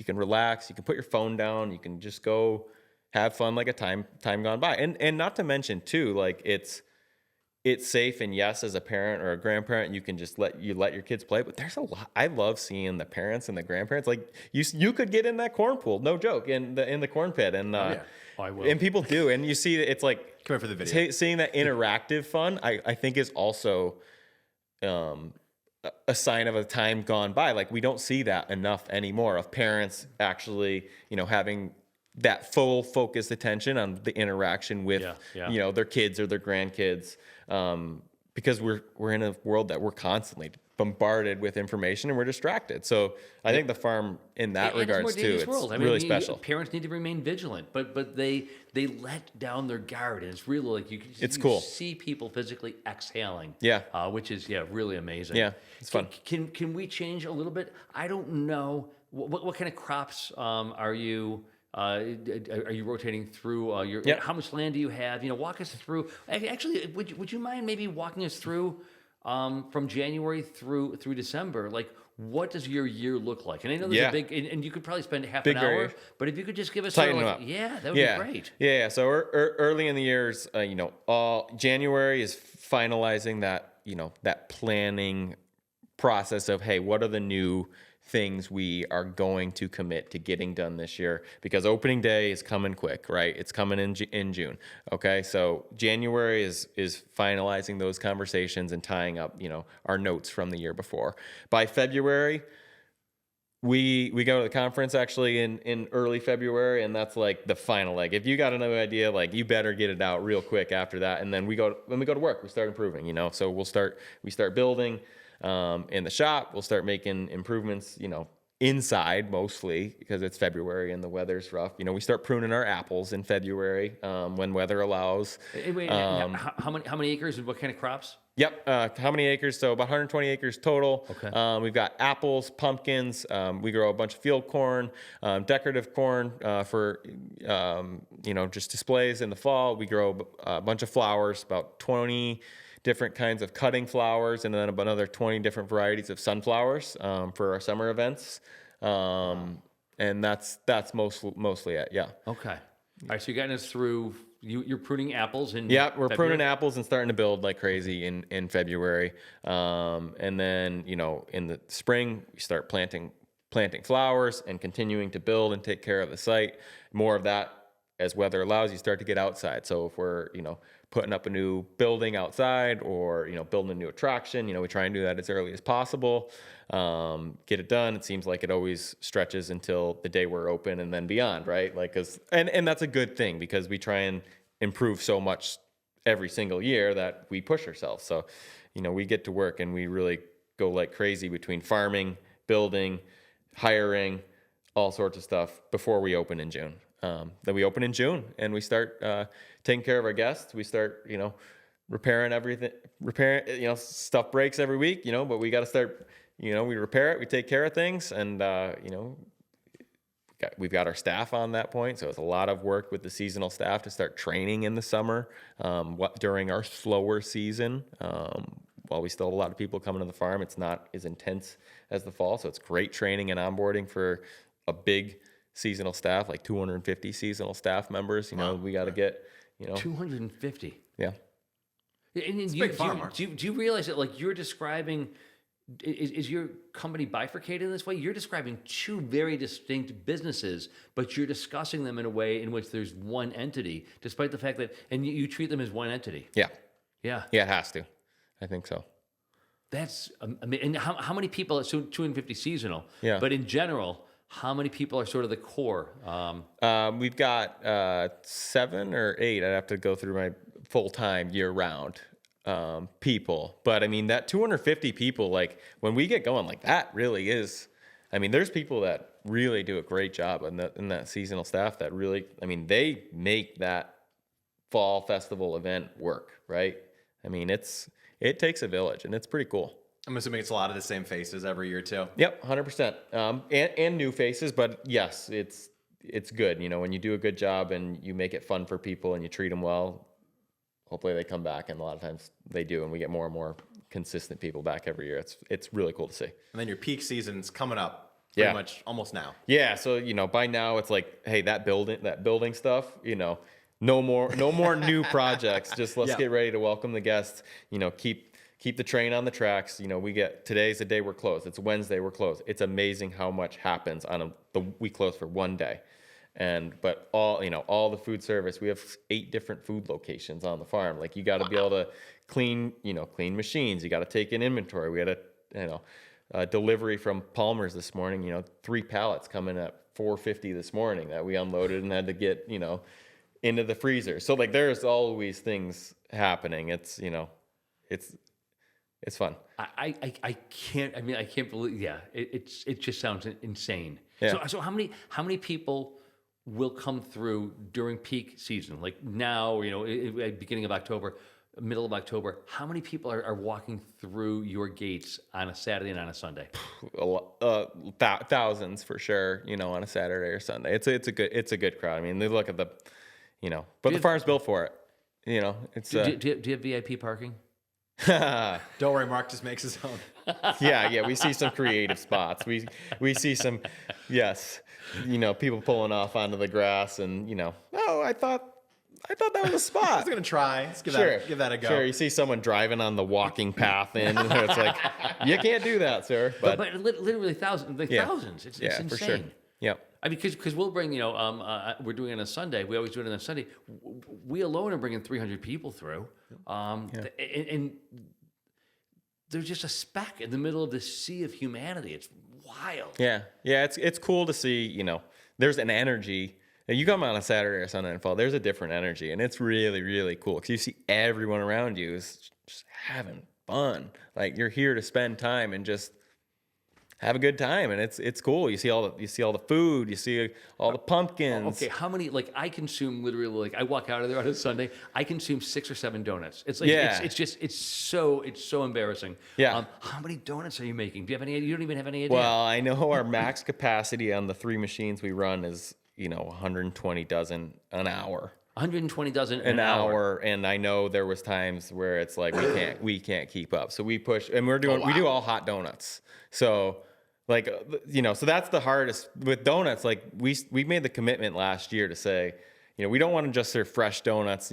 S3: relax, you can put your phone down, you can just go have fun like a time gone by. And not to mention too, like it's safe, and yes, as a parent or a grandparent, you can just let your kids play. But there's a lot. I love seeing the parents and the grandparents. Like you could get in that corn pool, no joke, in the corn pit, and
S2: I will.
S3: And people do, and you see it's like
S1: come here for the video.
S3: Seeing that interactive fun, I think is also a sign of a time gone by. Like we don't see that enough anymore of parents actually, having that full focused attention on the interaction with, their kids or their grandkids. Because we're in a world that we're constantly bombarded with information and we're distracted. So I think the farm in that regards too, it's really special.
S2: Parents need to remain vigilant, but they let down their guard, and it's really like you
S3: cool.
S2: see people physically exhaling. Which is really amazing.
S3: Yeah, it's fun.
S2: Can we change a little bit? I don't know what kind of crops are you. Are you rotating through your? How much land do you have? Walk us through. Actually, would you mind maybe walking us through from January through December? Like, what does your year look like? And I know there's a big, and you could probably spend half an hour, but if you could just give us
S3: tighten
S2: sort of
S3: up.
S2: that would be great.
S3: Yeah. So early in the years, January is finalizing that that planning process of, hey, what are the new things we are going to commit to getting done this year, because opening day is coming quick, right? It's coming in June. Okay. So January is finalizing those conversations and tying up, our notes from the year before. By February, we go to the conference actually in early February, and that's like the final leg. If you got another idea, like you better get it out real quick after that. And then when we go to work, we start improving, so we start building, in the shop. We'll start making improvements, inside mostly because it's February and the weather's rough. We start pruning our apples in February, when weather allows.
S2: Wait, how many acres and what kind of crops?
S3: Yep. How many acres? So about 120 acres total.
S2: Okay.
S3: We've got apples, pumpkins. We grow a bunch of field corn, decorative corn, for, just displays in the fall. We grow a bunch of flowers, about 20 different kinds of cutting flowers, and then another 20 different varieties of sunflowers, for our summer events. And that's mostly it. Yeah.
S2: Okay. All right. So you're getting us through, you're pruning apples in
S3: we're
S2: February?
S3: pruning apples and starting to build like crazy in February. And then, in the spring, we start planting flowers and continuing to build and take care of the site. More of that as weather allows. You start to get outside. So if we're, putting up a new building outside or, building a new attraction, we try and do that as early as possible. Get it done. It seems like it always stretches until the day we're open and then beyond, right? Like, and that's a good thing because we try and improve so much every single year that we push ourselves. So, we get to work and we really go like crazy between farming, building, hiring, all sorts of stuff before we open in June. Then we open in June and we start taking care of our guests. We start, repairing everything. Stuff breaks every week, but we got to start, we repair it. We take care of things, and we've got our staff on that point. So it's a lot of work with the seasonal staff to start training in the summer, during our slower season. While we still have a lot of people coming to the farm, it's not as intense as the fall. So it's great training and onboarding for a big seasonal staff, like 250 seasonal staff members. Wow. We got to get,
S2: 250.
S3: Yeah.
S2: And
S1: it's a big farm.
S2: Do you realize that, like, you're describing, is your company bifurcated in this way? You're describing two very distinct businesses, but you're discussing them in a way in which there's one entity, despite the fact that, and you treat them as one entity.
S3: Yeah.
S2: Yeah.
S3: Yeah, it has to. I think so.
S2: That's amazing. And how many people, so 250 seasonal, but in general, how many people are sort of the core?
S3: We've got 7 or 8. I'd have to go through my full-time year-round people. But I mean, that 250 people, like when we get going, like that really is I mean, there's people that really do a great job in that seasonal staff that really, I mean, they make that fall festival event work, right? I mean, it takes a village, and it's pretty cool.
S1: I'm assuming it's a lot of the same faces every year too.
S3: Yep, 100%. And new faces, but yes, it's good. You know, when you do a good job and you make it fun for people and you treat them well, hopefully they come back, and a lot of times they do, and we get more and more consistent people back every year. It's really cool to see.
S1: And then your peak season's coming up pretty much almost now.
S3: Yeah, so you know, by now it's like, hey, that building stuff, you know, no more new projects. Just let's get ready to welcome the guests. You know, keep the train on the tracks. You know, today's the day we're closed. It's Wednesday, we're closed. It's amazing how much happens we close for one day. But all the food service, we have 8 different food locations on the farm. Like, you got to be able to clean machines. You got to take in inventory. We had a delivery from Palmer's this morning, 3 pallets coming at 4:50 this morning that we unloaded and had to get, into the freezer. So like, there's always things happening. It's fun.
S2: I can't believe, it just sounds insane.
S3: Yeah.
S2: So how many people will come through during peak season? Like now, beginning of October, middle of October, how many people are walking through your gates on a Saturday and on a Sunday?
S3: Thousands for sure, on a Saturday or Sunday. It's a good crowd. I mean, they look at the, but the farm's built for it. It's
S2: do you have VIP parking?
S1: Don't worry, Mark just makes his own.
S3: Yeah, we see some creative spots. We see some, yes, people pulling off onto the grass, and I thought that was a spot.
S1: I was gonna try. Let's give that a go.
S3: Sure, you see someone driving on the walking path in, and it's like, you can't do that, sir. But
S2: literally thousands. It's insane.
S3: For sure. Yeah.
S2: I mean, because we'll bring, we're doing it on a Sunday. We always do it on a Sunday. We alone are bringing 300 people through. And there's just a speck in the middle of this sea of humanity. It's wild.
S3: Yeah. It's cool to see, there's an energy. You come on a Saturday or Sunday and fall, there's a different energy. And it's really, really cool because you see everyone around you is just having fun. Like, you're here to spend time and just have a good time, and it's cool. You see all the food, you see all the pumpkins.
S2: Okay, how many? Like, I consume literally, I walk out of there on a Sunday, I consume 6 or 7 donuts. It's like it's so embarrassing.
S3: Yeah.
S2: How many donuts are you making? Do you have any? You don't even have any idea.
S3: Well, I know our max capacity on the 3 machines we run is 120 dozen an hour.
S2: 120 dozen an
S3: hour, and I know there was times where it's like we can't keep up. So we push, and we do all hot donuts. So, like, so that's the hardest with donuts. Like, we made the commitment last year to say, we don't want to just serve fresh donuts,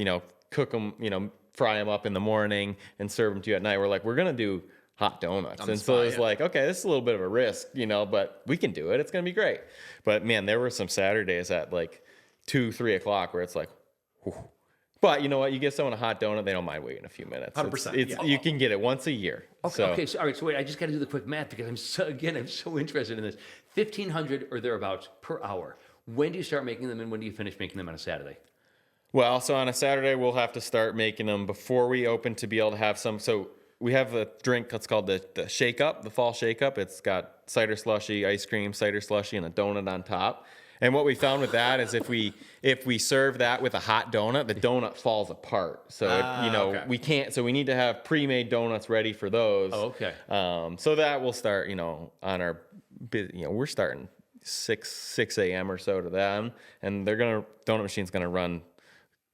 S3: cook them, fry them up in the morning and serve them to you at night. We're like, we're going to do hot donuts. And so it's like, okay, this is a little bit of a risk, but we can do it. It's going to be great. But man, there were some Saturdays at like 2-3 o'clock where it's like, whew. But you know what? You get someone a hot donut, they don't mind waiting a few minutes.
S1: 100%.
S3: You can get it once a year.
S2: Okay. So, all right. So wait, I just got to do the quick math because I'm so interested in this. 1,500 or thereabouts per hour. When do you start making them, and when do you finish making them on a Saturday?
S3: Well, so on a Saturday, we'll have to start making them before we open to be able to have some. So we have a drink that's called the Shake Up, the Fall Shake Up. It's got cider slushy, ice cream, cider slushy, and a donut on top. And what we found with that is if we serve that with a hot donut, the donut falls apart. So we can't. So we need to have pre-made donuts ready for those.
S2: Oh, okay.
S3: So that will start, on our, we're starting 6 a.m. or so to them, and donut machine's gonna run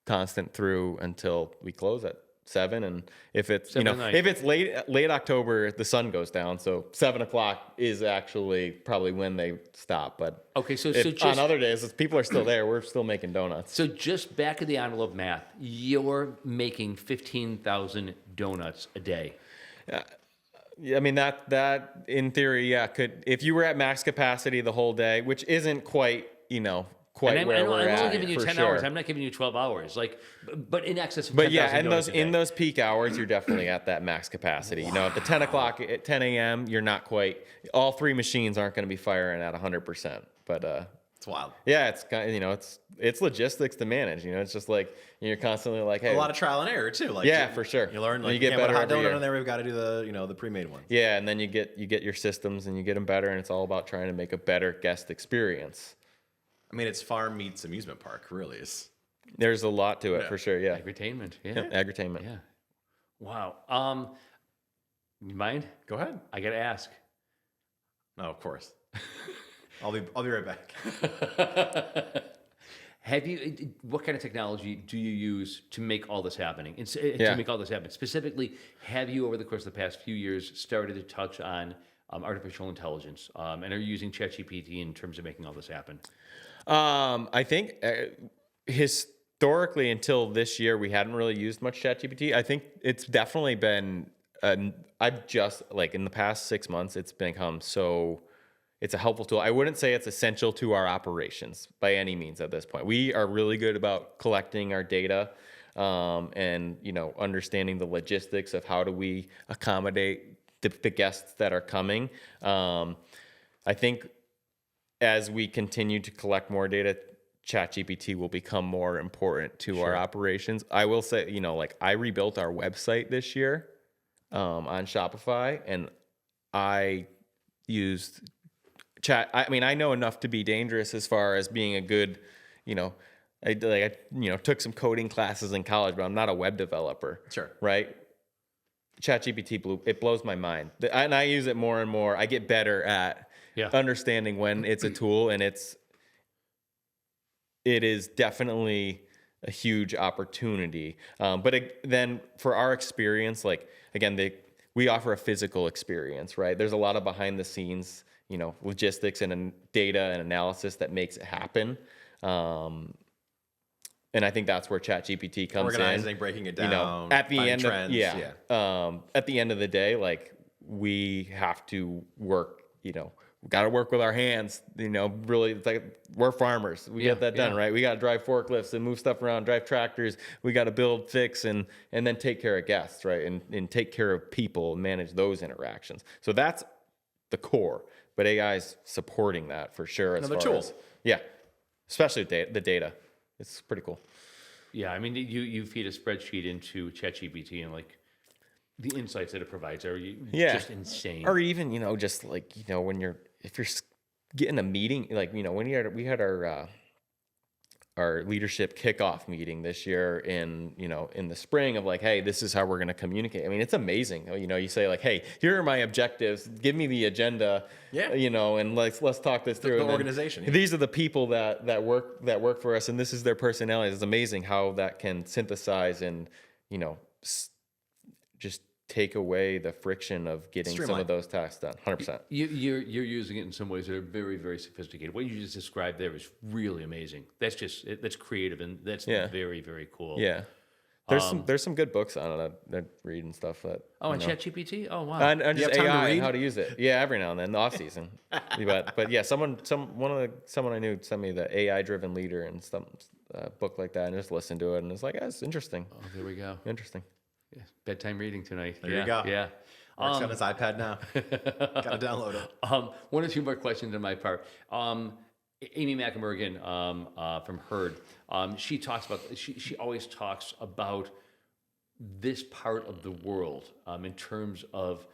S3: constant through until we close at 7. And if it's if it's late October, the sun goes down, so 7 o'clock is actually probably when they stop. But
S2: okay, so just
S3: on other days, if people are still there, we're still making donuts.
S2: So just back of the envelope math, you're making 15,000 donuts a day.
S3: I mean, that in theory, could, if you were at max capacity the whole day, which isn't quite quite where we're at.
S2: I'm only giving you 10 hours. I'm not giving you 12 hours. But in excess of 10,000 donuts a day.
S3: in those peak hours, you're definitely at that max capacity. Wow. At the 10 o'clock, at 10 a.m., you're not quite. All 3 machines aren't going to be firing at 100%. But
S1: It's wild.
S3: Yeah, it's kind of, it's logistics to manage. It's just like you're constantly like, hey,
S1: A lot of trial and error too. Like
S3: yeah, for sure.
S1: You learn like
S3: you get
S1: can't put a
S3: better
S1: hot
S3: every
S1: donut
S3: year.
S1: in there. We've got to do the pre-made ones.
S3: Yeah, and then you get your systems and you get them better, and it's all about trying to make a better guest experience.
S1: I mean, it's farm meets amusement park. Really is.
S3: There's a lot to it for sure. Yeah,
S2: Agri-tainment. Yeah.
S3: Yep, Agri-tainment.
S2: Yeah. Wow. You mind?
S1: Go ahead.
S2: I got to ask.
S1: No, of course. I'll be right back.
S2: What kind of technology do you use to make all this happening?
S3: Yeah.
S2: To make all this happen, specifically, have you over the course of the past few years started to touch on artificial intelligence, and are you using ChatGPT in terms of making all this happen?
S3: I think historically, until this year, we hadn't really used much ChatGPT. I think it's definitely been. I've just like in the past 6 months, it's become so. It's a helpful tool. I wouldn't say it's essential to our operations by any means at this point. We are really good about collecting our data, and understanding the logistics of how do we accommodate the guests that are coming. I think as we continue to collect more data, ChatGPT will become more important to our operations. I will say, I rebuilt our website this year on Shopify, and I used chat. I mean, I know enough to be dangerous as far as being a good, I took some coding classes in college, but I'm not a web developer.
S1: Sure.
S3: Right. ChatGPT it blows my mind, and I use it more and more. I get better at understanding when it's a tool, and it is definitely a huge opportunity. But then for our experience, like again, we offer a physical experience, right? There's a lot of behind the scenes, logistics and data and analysis that makes it happen. And I think that's where ChatGPT comes
S1: Organizing, breaking it down,
S3: at the end
S1: trends.
S3: At the end of the day, like we have to work, we got to work with our hands, really, it's like we're farmers. We get that done, right? We got to drive forklifts and move stuff around, drive tractors. We got to build, fix, and then take care of guests, right? And take care of people, manage those interactions. So that's the core, but AI is supporting that for sure.
S1: Another tool.
S3: Especially the data. It's pretty cool.
S2: Yeah, I mean, you feed a spreadsheet into ChatGPT, and like the insights that it provides are just insane.
S3: Or even just like when if you're getting a meeting, like when we had our leadership kickoff meeting this year in the spring of like, hey, this is how we're going to communicate. I mean, it's amazing. You say like, hey, here are my objectives. Give me the agenda. Yeah. And let's talk this through.
S1: The organization.
S3: These are the people that work for us, and this is their personalities. It's amazing how that can synthesize and just take away the friction of getting some of those tasks done. 100%.
S2: You're using it in some ways that are very, very sophisticated. What you just described there is really amazing. That's creative, and that's very, very cool.
S3: Yeah. There's some good books on it that read and stuff that.
S2: Oh, and ChatGPT? Oh, wow.
S3: And just AI and how to use it. Yeah, every now and then, the off season. but yeah, someone I knew sent me the AI driven leader and some book like that, and just listened to it, and it's like, it's interesting.
S2: Oh, there we go.
S3: Interesting.
S2: Yeah. Bedtime reading tonight.
S1: There you go.
S2: Yeah.
S1: Mark's on his iPad now. Got to download it.
S2: One or two more questions on my part. Amy McEmergan from Herd, she always talks about this part of the world in terms of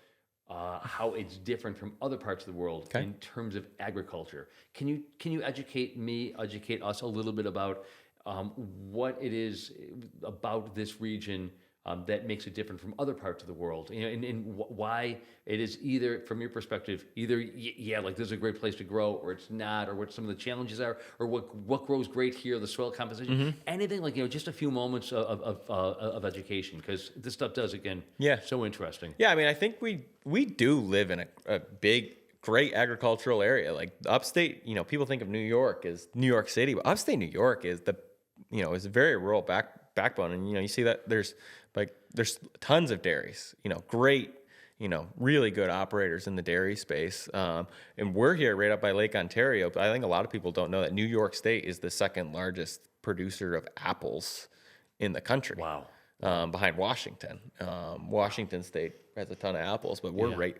S2: how it's different from other parts of the world in terms of agriculture. Can you educate us a little bit about what it is about this region that makes it different from other parts of the world, and why it is either, from your perspective, like this is a great place to grow, or it's not, or what some of the challenges are, or what grows great here, the soil composition, anything like just a few moments of education, because this stuff does so interesting.
S3: Yeah, I mean, I think we do live in a big, great agricultural area. Like upstate, people think of New York as New York City, but upstate New York is is a very rural backbone, and you see that there's tons of dairies, great, really good operators in the dairy space. And we're here right up by Lake Ontario, but I think a lot of people don't know that New York State is the second largest producer of apples in the country.
S2: Wow.
S3: Behind Washington. Washington State has a ton of apples, but we're right,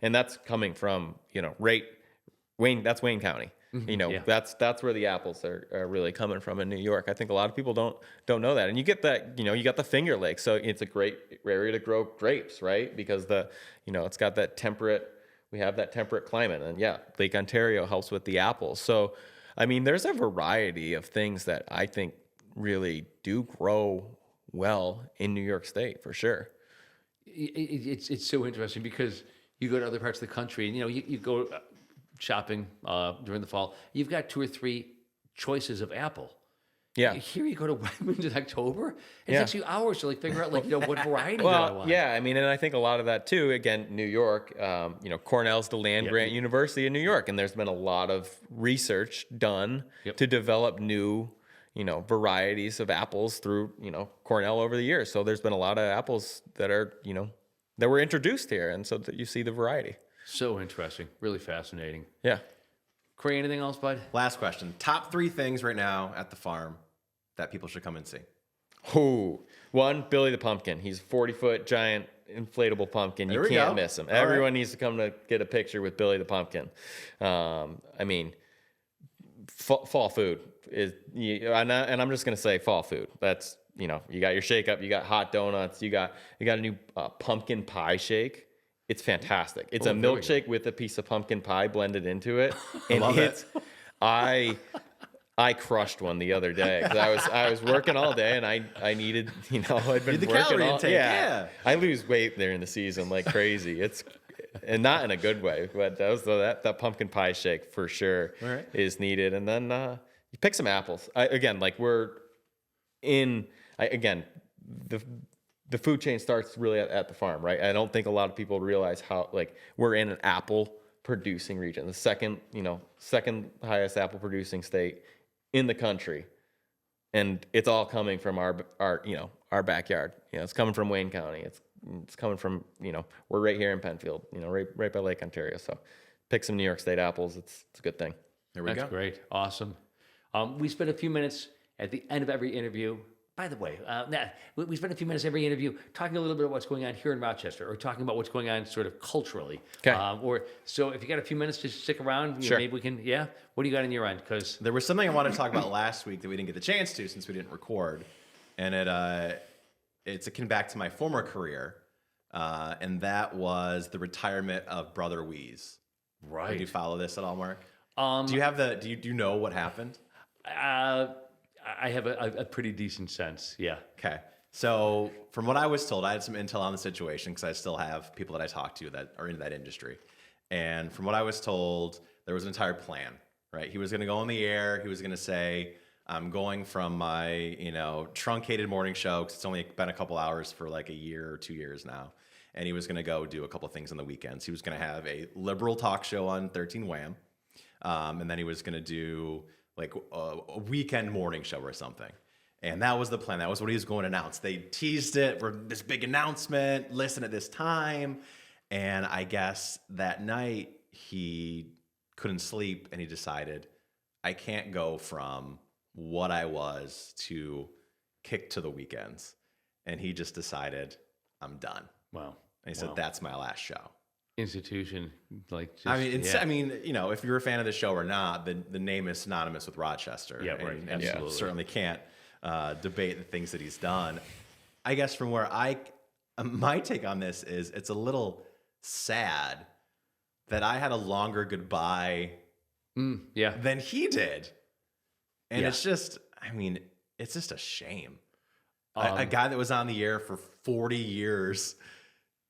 S3: and that's coming from, that's Wayne County.
S2: Yeah.
S3: That's where the apples are really coming from in New York. I think a lot of people don't know that. And you get that, you got the Finger Lakes, so it's a great area to grow grapes, right? Because it's got that we have that temperate climate, and Lake Ontario helps with the apples. So, I mean, there's a variety of things that I think really do grow well in New York State for sure.
S2: It's so interesting because you go to other parts of the country and you go shopping during the fall. You've got 2 or 3 choices of apple.
S3: Yeah.
S2: Here you go to Redmond in October. It takes you hours to figure out what variety do I
S3: Well,
S2: want.
S3: yeah, I mean, and I think a lot of that too. Again, New York. Cornell's the land grant university in New York, and there's been a lot of research done to develop new varieties of apples through Cornell over the years. So there's been a lot of apples that are that were introduced here, and so that you see the variety.
S2: So interesting, really fascinating.
S3: Yeah.
S2: Corey, anything else, bud?
S1: Last question. Top 3 things right now at the farm that people should come and see.
S3: One, Billy the Pumpkin. He's a 40-foot giant inflatable pumpkin. You can't miss him. Everyone needs to come to get a picture with Billy the Pumpkin. I mean, fall food is, and I'm just gonna say fall food. That's you got your shake up, you got hot donuts, you got a new pumpkin pie shake. It's fantastic. It's a milkshake with a piece of pumpkin pie blended into it, and I crushed one the other day because I was working all day and I needed I'd been working all
S1: intake, yeah.
S3: I lose weight during the season like crazy. It's and not in a good way, but that pumpkin pie shake for sure is needed. And then you pick some apples. The food chain starts really at the farm, right? I don't think a lot of people realize how we're in an apple producing region, the second highest apple producing state in the country, and it's all coming from our backyard. It's coming from Wayne County. It's coming from we're right here in Penfield, right by Lake Ontario. So pick some New York State apples. It's a good thing.
S1: There we go.
S2: That's great, awesome. We spend a few minutes at the end of every interview. By the way, we spend a few minutes every interview talking a little bit about what's going on here in Rochester, or talking about what's going on sort of culturally.
S3: Okay.
S2: So if you got a few minutes to stick around,
S3: sure.
S2: Maybe we can. Yeah. What do you got on your end? Because
S1: there was something I wanted to talk about last week that we didn't get the chance to since we didn't record, and it's akin back to my former career, and that was the retirement of Brother Weeze.
S2: Right.
S1: Did you follow this at all, Mark? Do you know what happened?
S2: I have a pretty decent sense, yeah.
S1: Okay. So from what I was told, I had some intel on the situation because I still have people that I talk to that are in that industry. And from what I was told, there was an entire plan, right? He was going to go on the air. He was going to say, I'm going from my, truncated morning show, because it's only been a couple hours for like a year or 2 years now. And he was going to go do a couple things on the weekends. He was going to have a liberal talk show on 13 Wham. And then he was going to do like a weekend morning show or something. And that was the plan. That was what he was going to announce. They teased it for this big announcement, listen at this time. And I guess that night he couldn't sleep and he decided, I can't go from what I was to kick to the weekends. And he just decided, I'm done.
S2: Wow.
S1: And he said, that's my last show.
S2: Institution, just,
S1: if you're a fan of the show or not, the name is synonymous with Rochester.
S2: Yeah, right.
S1: And you certainly can't debate the things that he's done. I guess from where my take on this is, it's a little sad that I had a longer goodbye than he did. And it's just a shame. A guy that was on the air for 40 years.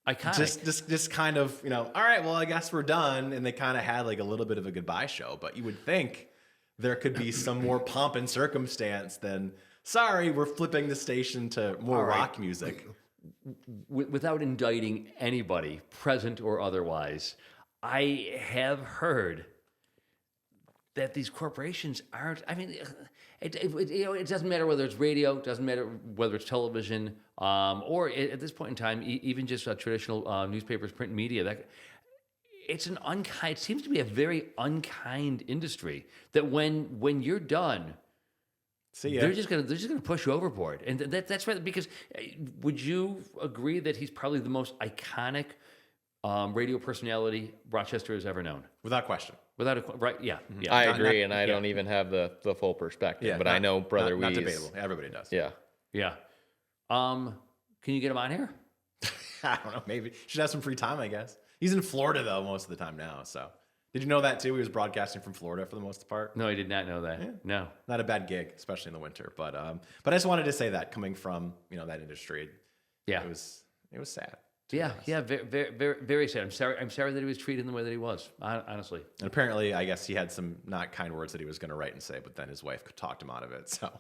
S2: Iconic.
S1: Just kind of, all right, well, I guess we're done. And they kind of had like a little bit of a goodbye show. But you would think there could be some more pomp and circumstance than, sorry, we're flipping the station to more rock music.
S2: Without indicting anybody, present or otherwise, I have heard that these corporations aren't, it doesn't matter whether it's radio, it doesn't matter whether it's television, or at this point in time, even just traditional newspapers, print media, it seems to be a very unkind industry that when you're done, they're just gonna push you overboard. And that's right, because would you agree that he's probably the most iconic radio personality Rochester has ever known?
S1: Without question.
S2: Without a right, yeah.
S3: I
S1: Not-
S3: agree,
S1: not-
S3: and I don't even have the full perspective, but I
S1: not-
S3: know Brother
S1: not
S3: Wee's.
S1: debatable. Everybody does.
S3: Yeah.
S2: Yeah. Can you get him on here?
S1: I don't know. Maybe should have some free time. I guess he's in Florida though most of the time now. So did you know that too? He was broadcasting from Florida for the most part.
S2: No, I did not know that.
S1: Yeah.
S2: No.
S1: Not a bad gig, especially in the winter. But I just wanted to say that coming from that industry,
S2: Yeah.
S1: it was sad.
S2: Yeah, very, very, very, very sad. I'm sorry that he was treated in the way that he was. Honestly.
S1: And apparently, I guess he had some not kind words that he was going to write and say, but then his wife talked him out of it. So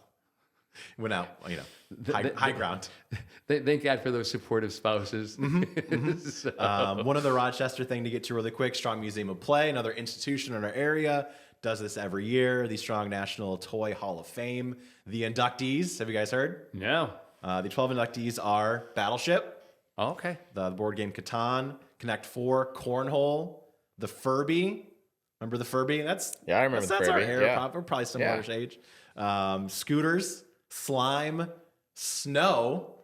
S1: went out, high ground.
S2: Thank God for those supportive spouses. So-
S1: One other Rochester thing to get to really quick: Strong Museum of Play, another institution in our area, does this every year. The Strong National Toy Hall of Fame. The inductees, have you guys heard?
S2: No.
S1: The 12 inductees are Battleship,
S2: Oh, okay.
S1: the board game Catan, Connect 4, Cornhole, the Furby. Remember the Furby?
S3: Yeah, I remember the
S1: that's our
S3: Furby,
S1: era.
S3: yeah.
S1: We're probably similar age. Scooters, Slime, Snow.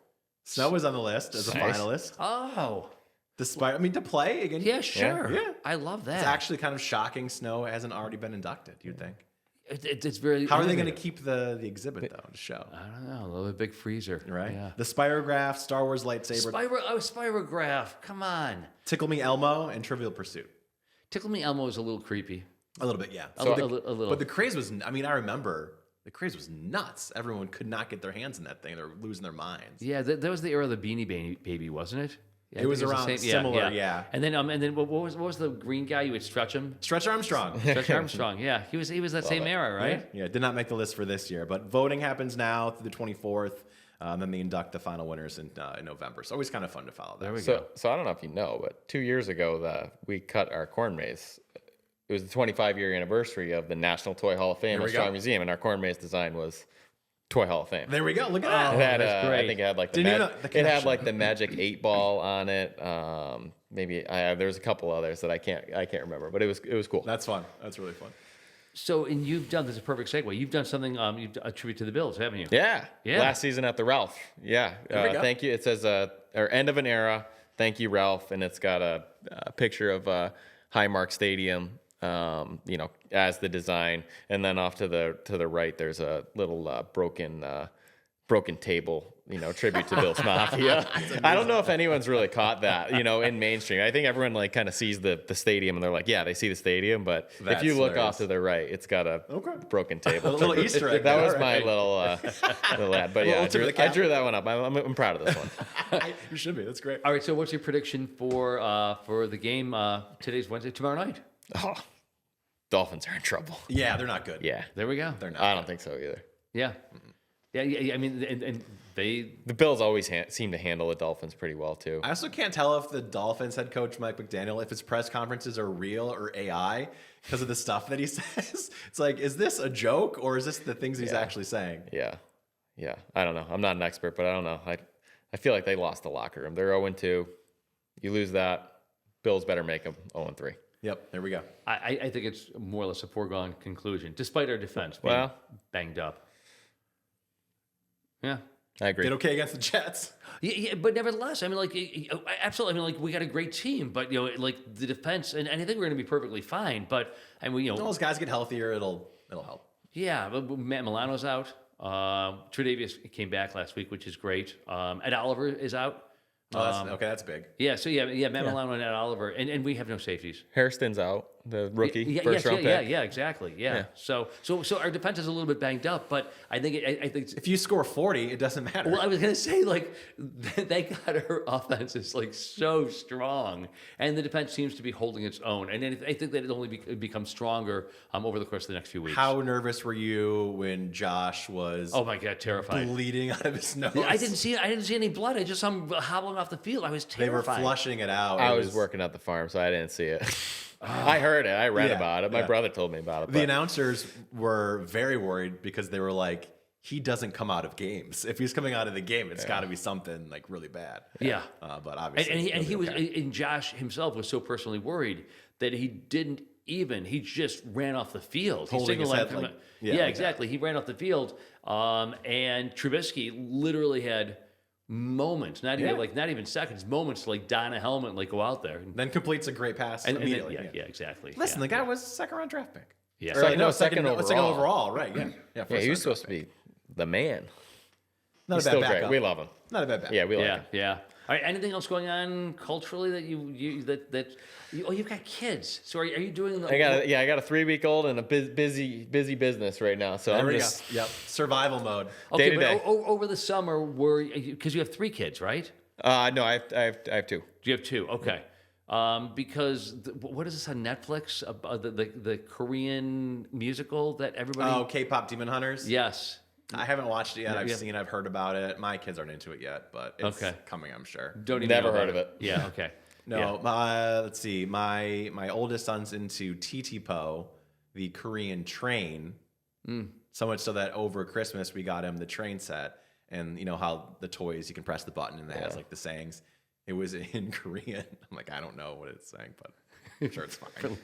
S1: Snow was on the list as a
S3: Nice.
S1: finalist.
S2: Oh.
S1: To play again.
S2: Yeah, sure.
S1: Yeah.
S2: I love that.
S1: It's actually kind of shocking Snow hasn't already been inducted, you'd think.
S2: It's very.
S1: How are they going to
S2: innovative.
S1: keep the exhibit, though, to show?
S2: I don't know. A little big freezer.
S1: Right?
S2: Yeah.
S1: The Spirograph, Star Wars lightsaber,
S2: Spirograph. Come on.
S1: Tickle Me Elmo, and Trivial Pursuit.
S2: Tickle Me Elmo is a little creepy.
S1: A little bit, yeah.
S2: A little.
S1: But the craze was, I remember the craze was nuts. Everyone could not get their hands in that thing. They're losing their minds.
S2: Yeah, that was the era of the Beanie Baby, wasn't it? Yeah,
S1: It was
S2: the
S1: around similar, yeah.
S2: And then what was the green guy? You would stretch him.
S1: Stretch Armstrong.
S2: Stretch Armstrong. Yeah, he was that same era, right?
S1: Yeah, did not make the list for this year. But voting happens now through the 24th. Then they induct the final winners in November. So always kind of fun to follow that.
S2: There we go.
S3: So I don't know if you know, but 2 years ago, we cut our corn maze. It was the 25-year anniversary of the National Toy Hall of Fame
S1: There
S3: at
S1: we go.
S3: Strong Museum, and our corn maze design was Toy Hall of Fame.
S1: There we go. Look at that.
S3: It had,
S2: that's great.
S3: I think it had like the,
S1: Didn't even know the
S3: it had
S1: connection.
S3: like the Magic 8 Ball on it. Maybe there's a couple others that I can't remember, but it was cool.
S1: That's fun. That's really fun.
S2: So, and you've done, this is a perfect segue. You've done something, you've a tribute to the Bills, haven't you?
S3: Yeah.
S2: Yeah.
S3: Last season at the Ralph. Yeah.
S1: There we go.
S3: Thank you. It says or end of an era. Thank you, Ralph. And it's got a picture of Highmark Stadium, as the design. And then off to the right, there's a little broken table, tribute to Bill's Mafia. I don't know if anyone's really caught that, in mainstream. I think everyone like kind of sees the stadium and they're like, yeah, they see the stadium. But
S1: That's
S3: if you look
S1: hilarious.
S3: off to the right, it's got a broken table.
S1: A little Easter egg.
S3: That
S1: there,
S3: was my
S1: right?
S3: little ad. But yeah,
S1: Little tip of the
S3: I
S1: cap.
S3: drew that one up. I'm proud of this one.
S1: You should be. That's great.
S2: All right, so what's your prediction for the game? Today's Wednesday, tomorrow night.
S3: Oh, Dolphins are in trouble.
S1: Yeah, they're not good.
S3: Yeah.
S2: There we go.
S1: They're not.
S3: I don't think so either.
S2: Yeah. Yeah, I mean, and they...
S3: The Bills always seem to handle the Dolphins pretty well, too.
S1: I also can't tell if the Dolphins head coach Mike McDaniel, if his press conferences are real or AI because of the stuff that he says. It's like, is this a joke or is this the things he's actually saying?
S3: Yeah. Yeah. I don't know. I'm not an expert, but I don't know. I feel like they lost the locker room. They're 0-2. You lose that, Bills better make them 0-3.
S1: Yep, there we go.
S2: I think it's more or less a foregone conclusion, despite our defense being
S3: Well-
S2: banged up. Yeah.
S3: I agree.
S1: Did okay against the Jets.
S2: Yeah, but nevertheless, I mean, like, absolutely. I mean, like, we got a great team, but like the defense, and I think we're going to be perfectly fine. But and we,
S1: When those guys get healthier, it'll help.
S2: yeah, but Matt Milano's out. Tre'Davious came back last week, which is great. Ed Oliver is out.
S1: Oh, that's big.
S2: Yeah, so yeah, Matt Milano and Ed Oliver, and we have no safeties.
S3: Hairston's out, the rookie,
S2: First
S3: round pick.
S2: Yeah, exactly. Yeah. So our defense is a little bit banged up, but I think
S1: If you score 40, it doesn't matter.
S2: well, I was gonna say, like, thank God our offense is like so strong, and the defense seems to be holding its own. And then I think that it only becomes stronger over the course of the next few weeks.
S1: How nervous were you when Josh was
S2: Oh my God, terrified!
S1: bleeding out of his nose?
S2: I didn't see any blood. I just saw him hobbling off the field. I was
S1: They were
S2: terrified.
S1: flushing it out.
S3: I
S1: It
S3: was working at the farm, so I didn't see it. I heard it. I read
S1: Yeah,
S3: about it. My
S1: yeah.
S3: brother told me about it.
S1: The
S3: but-
S1: announcers were very worried because they were like, he doesn't come out of games. If he's coming out of the game, it's got to be something like really bad.
S2: Yeah.
S1: But obviously,
S2: And he
S1: it'll
S2: was,
S1: be okay.
S2: and Josh himself was so personally worried that he just ran off the field.
S1: Holding his
S2: signaled
S1: head
S2: from
S1: like-
S2: yeah, exactly. He ran off the field, and Trubisky literally had moments, not even seconds, moments to like don a helmet and like go out there.
S1: Then completes a great pass immediately.
S2: Yeah, exactly.
S1: Listen, the guy was a second-round draft pick.
S2: Yeah.
S3: Or second
S1: overall, right? Yeah,
S3: Yeah, he was supposed to be the man.
S1: Not
S3: He's
S1: a bad
S3: still
S1: backup.
S3: great. We love him.
S1: Not a bad backup.
S3: Yeah, we like him.
S2: Yeah. All right. Anything else going on culturally that you've got kids? So are you doing?
S3: I got a 3-week-old and a busy business right now. So
S1: There
S3: I'm
S1: we
S3: just
S1: go. Yep. Survival mode.
S2: Okay,
S3: day to
S2: but
S3: day.
S2: over the summer, because you have 3 kids, right?
S3: no, I have 2.
S2: You have 2. Okay. Because what is this on Netflix? The Korean musical that everybody.
S1: Oh, K-pop Demon Hunters.
S2: Yes.
S1: I haven't watched it yet. I've heard about it. My kids aren't into it yet, but it's coming, I'm sure.
S2: Don't even
S3: Never
S2: know
S3: heard
S2: about
S3: of it.
S2: Yeah. Okay.
S1: No, let's see. My oldest son's into TTPO, the Korean train. So much so that over Christmas we got him the train set, and you know how the toys you can press the button and it has like the sayings. It was in Korean. I'm like, I don't know what it's saying, but I'm sure it's fine. I'm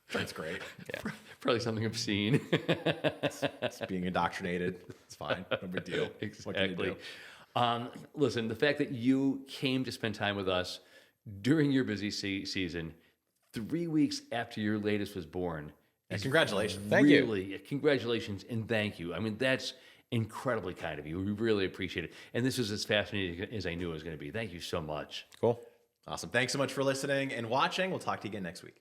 S1: sure it's great.
S3: Yeah.
S2: Probably something obscene.
S1: It's being indoctrinated. It's fine. No big deal. What can you do?
S2: Listen, the fact that you came to spend time with us during your busy season, 3 weeks after your latest was born.
S1: And congratulations.
S3: Thank you.
S2: Really, congratulations and thank you. I mean, that's incredibly kind of you. We really appreciate it. And this was as fascinating as I knew it was going to be. Thank you so much.
S3: Cool.
S1: Awesome. Thanks so much for listening and watching. We'll talk to you again next week.